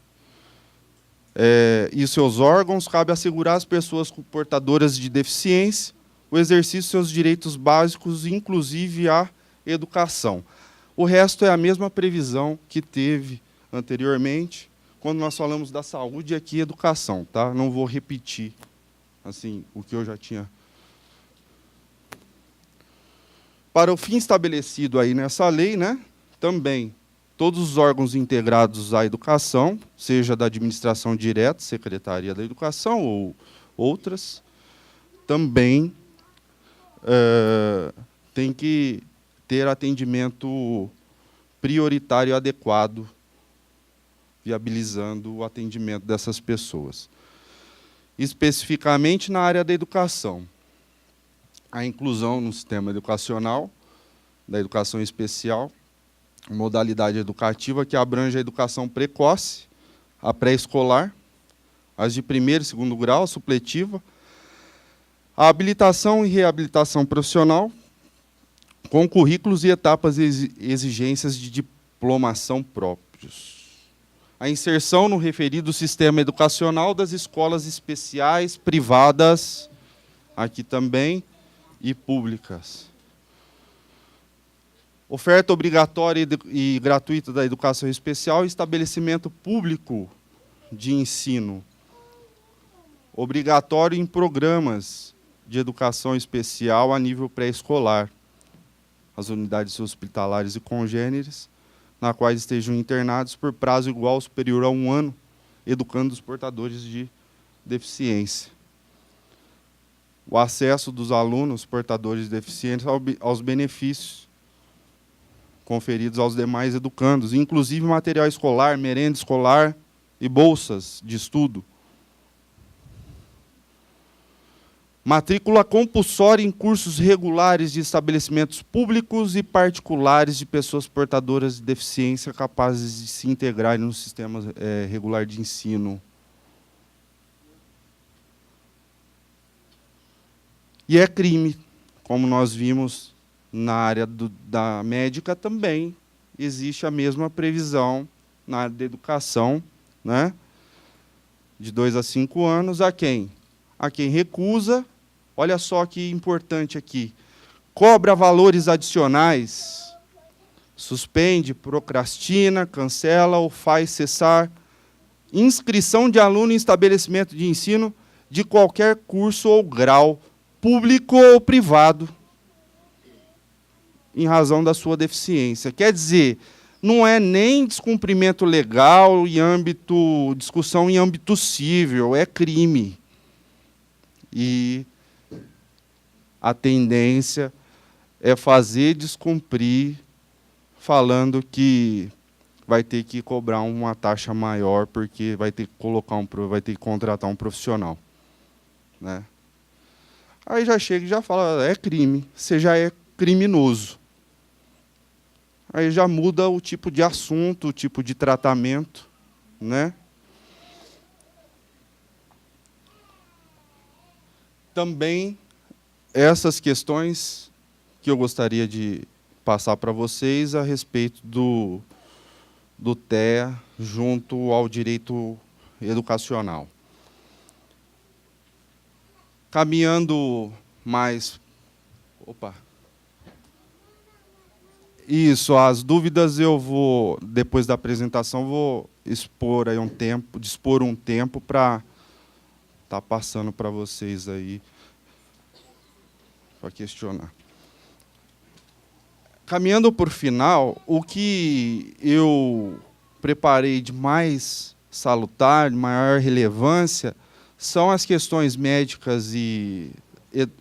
e seus órgãos, cabe assegurar às pessoas portadoras de deficiência o exercício de seus direitos básicos, inclusive a educação. O resto é a mesma previsão que teve anteriormente, quando nós falamos da saúde e aqui educação, tá? Não vou repetir assim, o que eu já tinha. Para o fim estabelecido aí nessa lei, né, também todos os órgãos integrados à educação, seja da administração direta, Secretaria da Educação ou outras, também tem que ter atendimento prioritário e adequado, viabilizando o atendimento dessas pessoas. Especificamente na área da educação, a inclusão no sistema educacional, da educação especial, modalidade educativa que abrange a educação precoce, a pré-escolar, as de primeiro e segundo grau, supletiva, a habilitação e reabilitação profissional, com currículos e etapas e exigências de diplomação próprios. A inserção no referido sistema educacional das escolas especiais, privadas, aqui também, e públicas. Oferta obrigatória e gratuita da educação especial e estabelecimento público de ensino. Obrigatório em programas de educação especial a nível pré-escolar. As unidades hospitalares e congêneres, na quais estejam internados por prazo igual ou superior a 1 ano, educando os portadores de deficiência. O acesso dos alunos portadores de deficiência aos benefícios conferidos aos demais educandos, inclusive material escolar, merenda escolar e bolsas de estudo. Matrícula compulsória em cursos regulares de estabelecimentos públicos e particulares de pessoas portadoras de deficiência capazes de se integrarem no sistema regular de ensino. E é crime, como nós vimos na área da médica também, existe a mesma previsão na área da educação, né? De 2 a 5 anos, a quem? A quem recusa, olha só que importante aqui, cobra valores adicionais, suspende, procrastina, cancela ou faz cessar inscrição de aluno em estabelecimento de ensino de qualquer curso ou grau, público ou privado, em razão da sua deficiência. Quer dizer, não é nem descumprimento legal em âmbito, discussão em âmbito civil, é crime. E a tendência é fazer descumprir, falando que vai ter que cobrar uma taxa maior, porque vai ter que vai ter que contratar um profissional, né? Aí já chega e já fala, é crime, você já é criminoso. Aí já muda o tipo de assunto, o tipo de tratamento, né? Também essas questões que eu gostaria de passar para vocês a respeito do TEA junto ao direito educacional. Caminhando mais... Opa! Isso, as dúvidas eu vou, depois da apresentação, vou expor aí dispor um tempo para estar passando para vocês aí, para questionar. Caminhando por final, o que eu preparei de mais salutar, de maior relevância, são as questões médicas e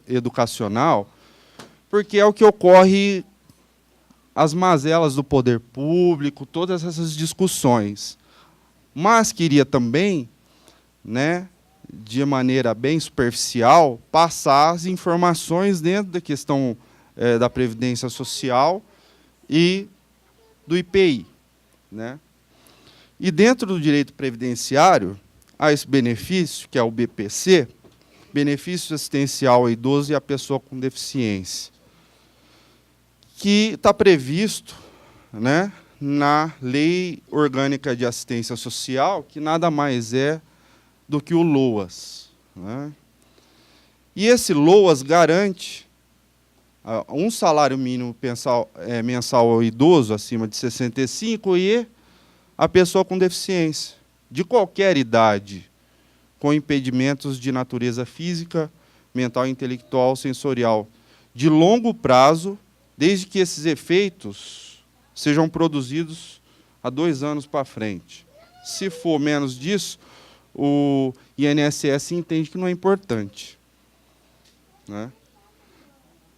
educacional, porque é o que ocorre, as mazelas do poder público, todas essas discussões. Mas queria também, né, de maneira bem superficial, passar as informações dentro da questão da Previdência Social e do IPI, né? E dentro do direito previdenciário, há esse benefício, que é o BPC, benefício assistencial ao idoso e à pessoa com deficiência, que está previsto, né, na Lei Orgânica de Assistência Social, que nada mais é do que o LOAS, né? E esse LOAS garante um salário mínimo mensal ao idoso acima de 65 e a pessoa com deficiência, de qualquer idade, com impedimentos de natureza física, mental, intelectual, sensorial, de longo prazo, desde que esses efeitos sejam produzidos há 2 anos para frente. Se for menos disso, o INSS entende que não é importante, né?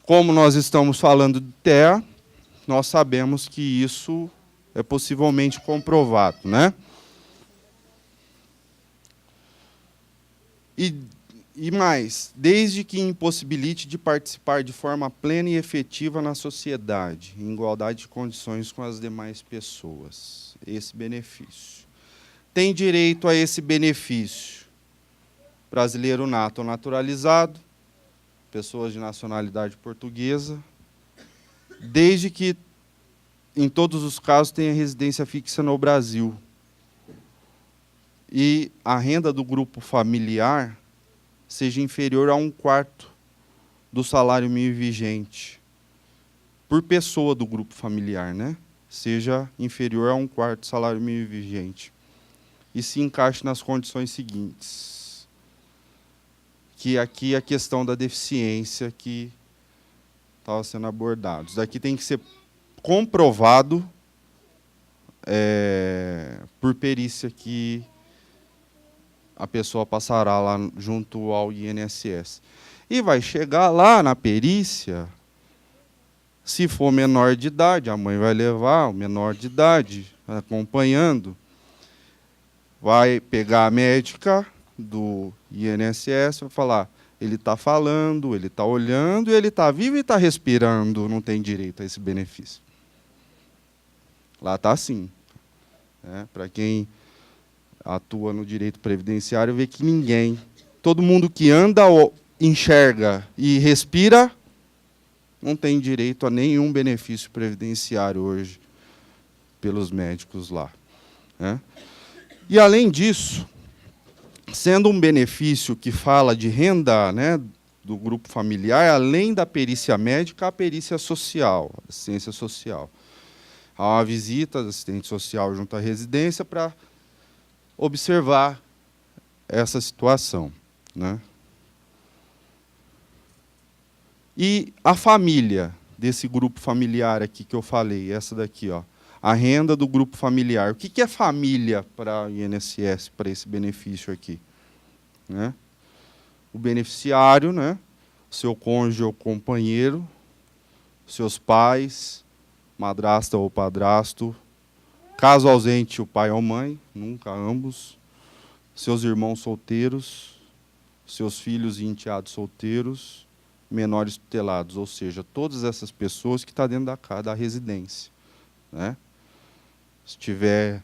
Como nós estamos falando de TEA, nós sabemos que isso é possivelmente comprovado, né? E mais, desde que impossibilite de participar de forma plena e efetiva na sociedade, em igualdade de condições com as demais pessoas. Esse benefício. Tem direito a esse benefício brasileiro nato ou naturalizado, pessoas de nacionalidade portuguesa, desde que, em todos os casos, tenha residência fixa no Brasil. E a renda do grupo familiar seja inferior a 1/4 do salário mínimo vigente, por pessoa do grupo familiar, né? Seja inferior a 1/4 do salário mínimo vigente. E se encaixe nas condições seguintes. Que aqui é a questão da deficiência que estava sendo abordada. Isso daqui tem que ser comprovado por perícia que a pessoa passará lá junto ao INSS. E vai chegar lá na perícia, se for menor de idade, a mãe vai levar o menor de idade, acompanhando, vai pegar a médica do INSS, vai falar, ele está falando, ele está olhando, ele está vivo e está respirando, não tem direito a esse benefício. Lá está assim. Para quem atua no direito previdenciário, vê que ninguém, todo mundo que anda, enxerga e respira, não tem direito a nenhum benefício previdenciário hoje pelos médicos lá. E, além disso, sendo um benefício que fala de renda, do grupo familiar, além da perícia médica, a perícia social, a assistência social. Há uma visita do assistente social junto à residência para observar essa situação. E a família desse grupo familiar aqui que eu falei, essa daqui, ó, a renda do grupo familiar. O que é família para o INSS, para esse benefício aqui? O beneficiário, seu cônjuge ou companheiro, seus pais, madrasta ou padrasto, caso ausente o pai ou mãe, nunca ambos, seus irmãos solteiros, seus filhos e enteados solteiros, menores tutelados, ou seja, todas essas pessoas que estão dentro da residência. Se tiver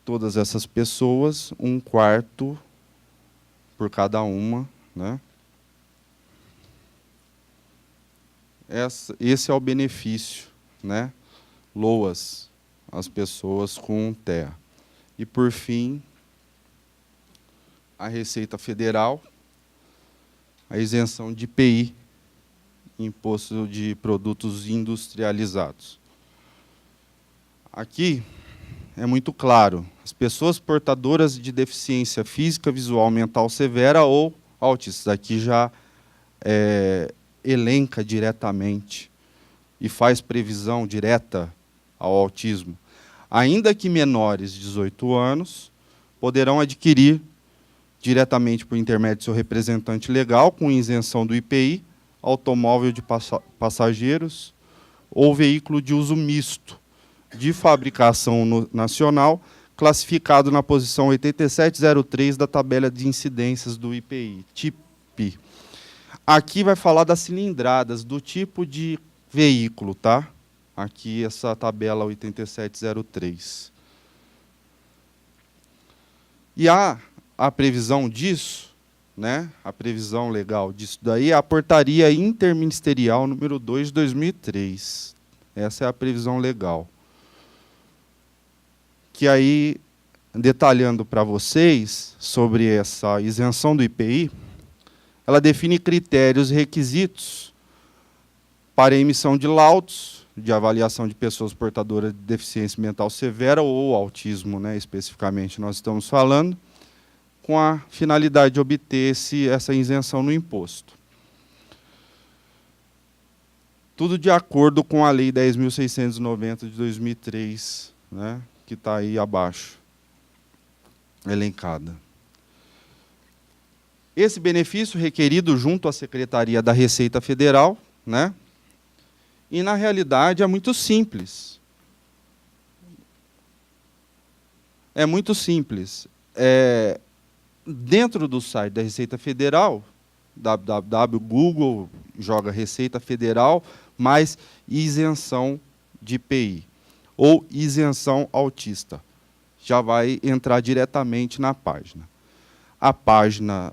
todas essas pessoas, 1/4 por cada uma. Esse é o benefício, LOAS, as pessoas com TEA. E, por fim, a Receita Federal, a isenção de IPI, Imposto de Produtos Industrializados. Aqui é muito claro, as pessoas portadoras de deficiência física, visual, mental severa ou autistas, aqui já elenca diretamente e faz previsão direta ao autismo. Ainda que menores de 18 anos, poderão adquirir diretamente por intermédio de seu representante legal, com isenção do IPI, automóvel de passageiros ou veículo de uso misto, de fabricação nacional, classificado na posição 8703 da tabela de incidências do IPI, TIP. Aqui vai falar das cilindradas, do tipo de veículo, tá? Aqui essa tabela 8703. E a previsão disso, a previsão legal disso daí é a portaria interministerial número 2 de 2003. Essa é a previsão legal. Que aí, detalhando para vocês sobre essa isenção do IPI, ela define critérios e requisitos para a emissão de laudos de avaliação de pessoas portadoras de deficiência mental severa ou autismo, especificamente nós estamos falando, com a finalidade de obter essa isenção no imposto. Tudo de acordo com a Lei 10.690 de 2003, que está aí abaixo, elencada. Esse benefício requerido junto à Secretaria da Receita Federal, e, na realidade, é muito simples. É muito simples. Dentro do site da Receita Federal, Google, joga Receita Federal, mais isenção de IPI, ou isenção autista. Já vai entrar diretamente na página. A página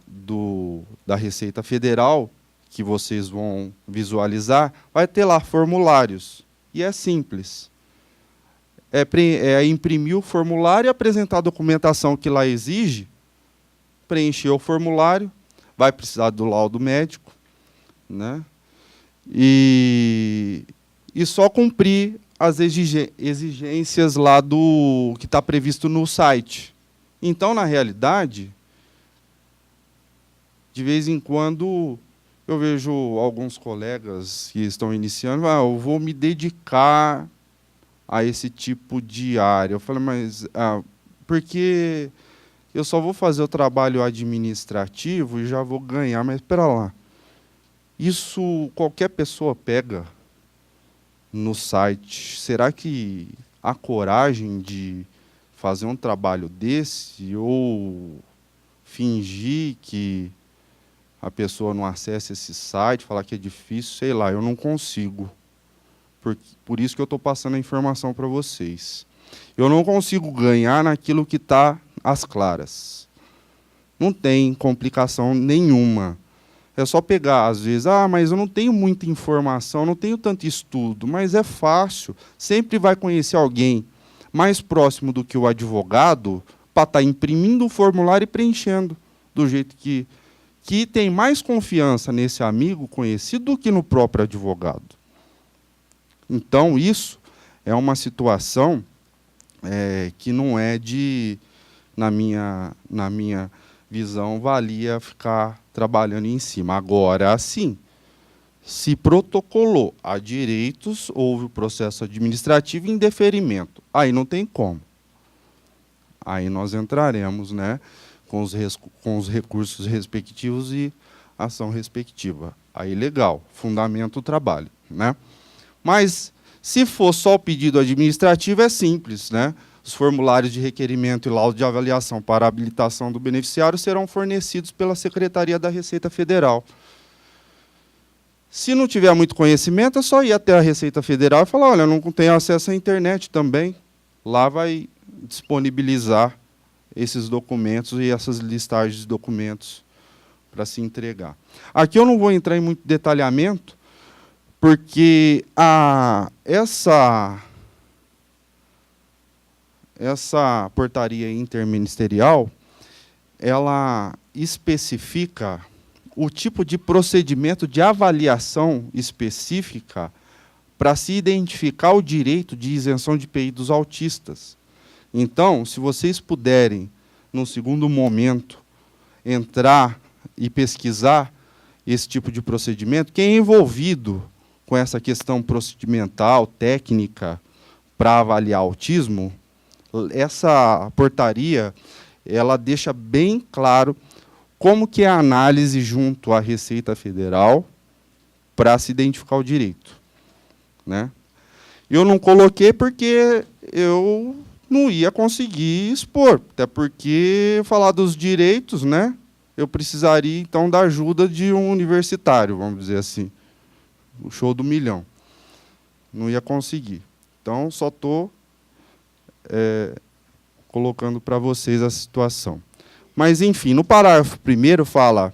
da Receita Federal, que vocês vão visualizar, vai ter lá formulários. E é simples. É imprimir o formulário e apresentar a documentação que lá exige, preencher o formulário, vai precisar do laudo médico, e só cumprir as exigências lá do que está previsto no site. Então, na realidade, de vez em quando, eu vejo alguns colegas que estão iniciando, eu vou me dedicar a esse tipo de área. Eu falei, mas porque eu só vou fazer o trabalho administrativo e já vou ganhar, mas espera lá. Isso qualquer pessoa pega no site. Será que há coragem de fazer um trabalho desse ou fingir que a pessoa não acessa esse site, falar que é difícil, sei lá, eu não consigo. Por isso que eu estou passando a informação para vocês. Eu não consigo ganhar naquilo que está às claras. Não tem complicação nenhuma. É só pegar, às vezes, mas eu não tenho muita informação, não tenho tanto estudo, mas é fácil. Sempre vai conhecer alguém mais próximo do que o advogado para estar imprimindo o formulário e preenchendo do jeito que tem mais confiança nesse amigo conhecido do que no próprio advogado. Então, isso é uma situação que não é de, na minha visão, valia ficar trabalhando em cima. Agora, sim, se protocolou a direitos, houve o processo administrativo em deferimento. Aí não tem como. Aí nós entraremos, né, com os recursos respectivos e ação respectiva. Aí, legal, fundamenta o trabalho, né? Mas, se for só o pedido administrativo, é simples, né? Os formulários de requerimento e laudo de avaliação para a habilitação do beneficiário serão fornecidos pela Secretaria da Receita Federal. Se não tiver muito conhecimento, é só ir até a Receita Federal e falar, olha, não tenho acesso à internet também. Lá vai disponibilizar esses documentos e essas listagens de documentos para se entregar. Aqui eu não vou entrar em muito detalhamento, porque essa portaria interministerial, ela especifica o tipo de procedimento de avaliação específica para se identificar o direito de isenção de IPI dos autistas. Então, se vocês puderem, num segundo momento, entrar e pesquisar esse tipo de procedimento, quem é envolvido com essa questão procedimental, técnica, para avaliar autismo, essa portaria ela deixa bem claro como que é a análise junto à Receita Federal para se identificar o direito, né? Eu não coloquei porque eu não ia conseguir expor, até porque falar dos direitos, né, eu precisaria, então, da ajuda de um universitário, vamos dizer assim, o show do milhão. Não ia conseguir. Então, só estou colocando para vocês a situação. Mas, enfim, no parágrafo 1º fala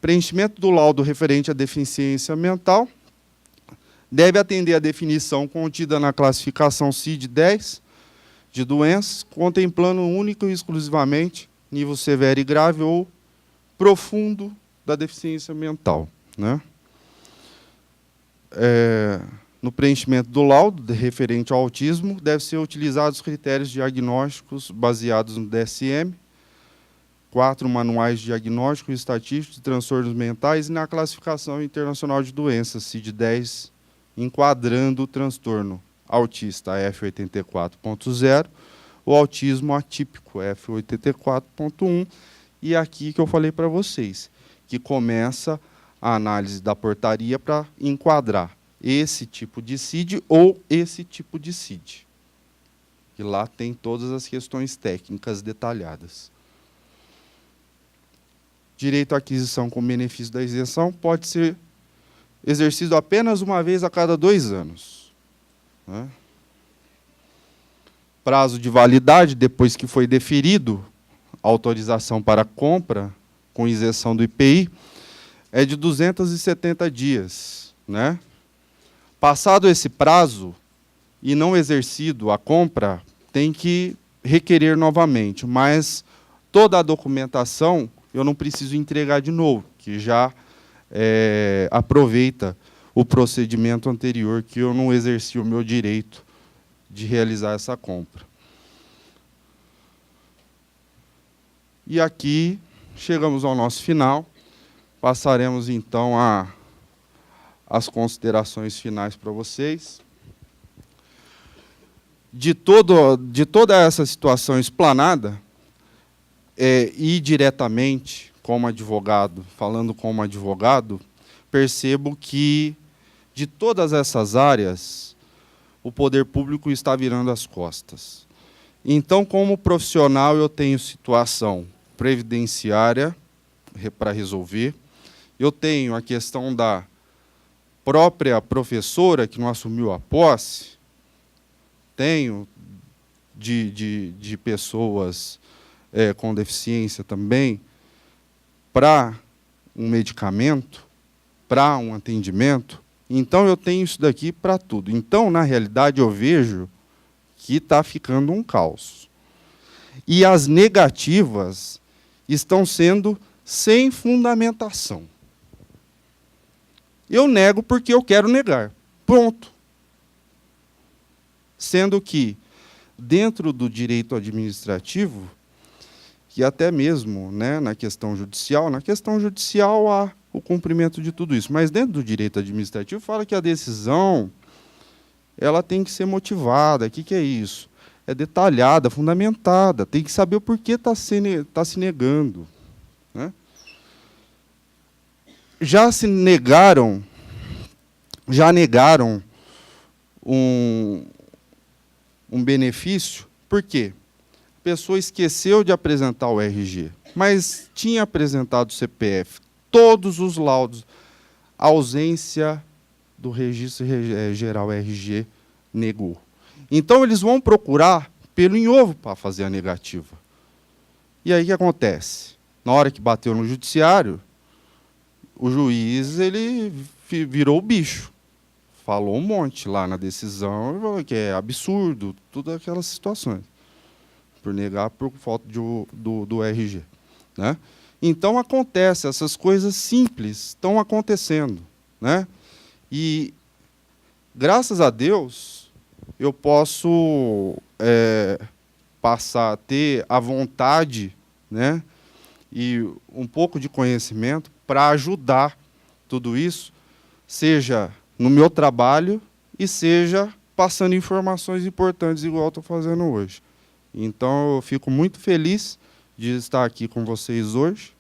preenchimento do laudo referente à deficiência mental deve atender à definição contida na classificação CID-10 de doenças, contemplando único e exclusivamente nível severo e grave ou profundo da deficiência mental, né? No preenchimento do laudo referente ao autismo, deve ser utilizados os critérios diagnósticos baseados no DSM, 4 manuais de diagnóstico e estatístico de transtornos mentais e na classificação internacional de doenças, CID-10, enquadrando o transtorno autista F84.0, o autismo atípico F84.1, e aqui que eu falei para vocês, que começa a análise da portaria para enquadrar esse tipo de CID ou esse tipo de CID. E lá tem todas as questões técnicas detalhadas. Direito à aquisição com benefício da isenção pode ser exercido apenas uma vez a cada 2 anos. Né? Prazo de validade, depois que foi deferido a autorização para compra com isenção do IPI, é de 270 dias. Né? Passado esse prazo e não exercido a compra, tem que requerer novamente, mas toda a documentação eu não preciso entregar de novo, que já aproveita o procedimento anterior, que eu não exerci o meu direito de realizar essa compra. E aqui chegamos ao nosso final. Passaremos, então, às considerações finais para vocês. De toda essa situação explanada, e diretamente como advogado, falando como advogado, percebo que, de todas essas áreas, o poder público está virando as costas. Então, como profissional, eu tenho situação previdenciária para resolver, eu tenho a questão da própria professora que não assumiu a posse, tenho de pessoas com deficiência também, para um medicamento, para um atendimento. Então, eu tenho isso daqui para tudo. Então, na realidade, eu vejo que está ficando um caos. E as negativas estão sendo sem fundamentação. Eu nego porque eu quero negar. Pronto. Sendo que, dentro do direito administrativo, e até mesmo, né, na questão judicial há o cumprimento de tudo isso. Mas dentro do direito administrativo fala que a decisão ela tem que ser motivada. O que é isso? É detalhada, fundamentada. Tem que saber o porquê está se negando. Né? Já negaram um benefício. Por quê? A pessoa esqueceu de apresentar o RG, mas tinha apresentado o CPF, todos os laudos, a ausência do registro geral RG negou. Então, eles vão procurar pelo em ovo para fazer a negativa. E aí o que acontece? Na hora que bateu no judiciário, o juiz ele virou o bicho. Falou um monte lá na decisão, que é absurdo, todas aquelas situações. Por negar por falta do RG. Né? Então, acontece, essas coisas simples estão acontecendo. Né? E, graças a Deus, eu posso passar a ter a vontade, né, e um pouco de conhecimento para ajudar tudo isso, seja no meu trabalho e seja passando informações importantes, igual eu estou fazendo hoje. Então, eu fico muito feliz de estar aqui com vocês hoje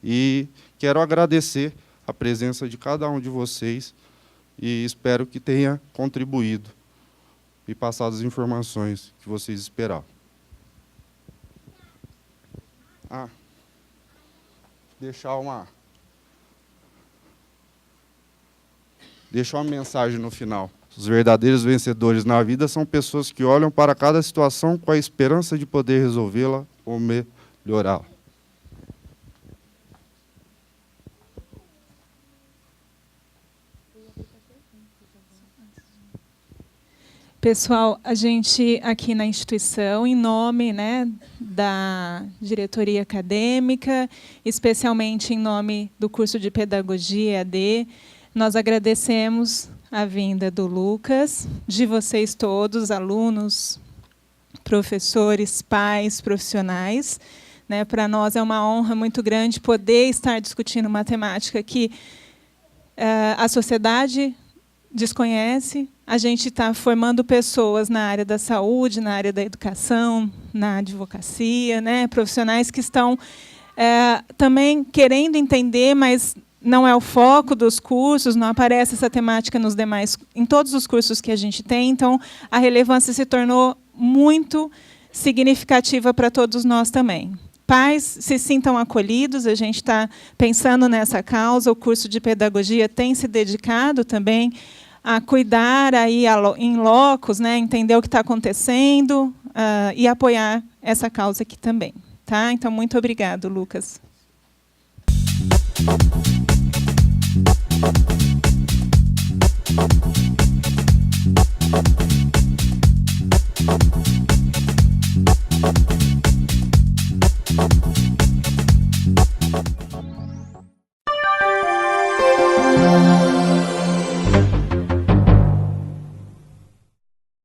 e quero agradecer a presença de cada um de vocês e espero que tenha contribuído e passado as informações que vocês esperavam. Deixar uma mensagem no final. Os verdadeiros vencedores na vida são pessoas que olham para cada situação com a esperança de poder resolvê-la ou melhorá-la. Pessoal, a gente aqui na instituição, em nome, né, da diretoria acadêmica, especialmente em nome do curso de Pedagogia EAD, nós agradecemos a vinda do Lucas, de vocês todos, alunos, professores, pais, profissionais. Né, para nós é uma honra muito grande poder estar discutindo uma temática que a sociedade desconhece. A gente está formando pessoas na área da saúde, na área da educação, na advocacia, né, profissionais que estão também querendo entender, mas não é o foco dos cursos, não aparece essa temática em todos os cursos que a gente tem, então a relevância se tornou muito significativa para todos nós também. Pais, se sintam acolhidos, a gente está pensando nessa causa, o curso de pedagogia tem se dedicado também a cuidar aí em locos, né, entender o que está acontecendo e apoiar essa causa aqui também. Tá? Então, muito obrigado, Lucas.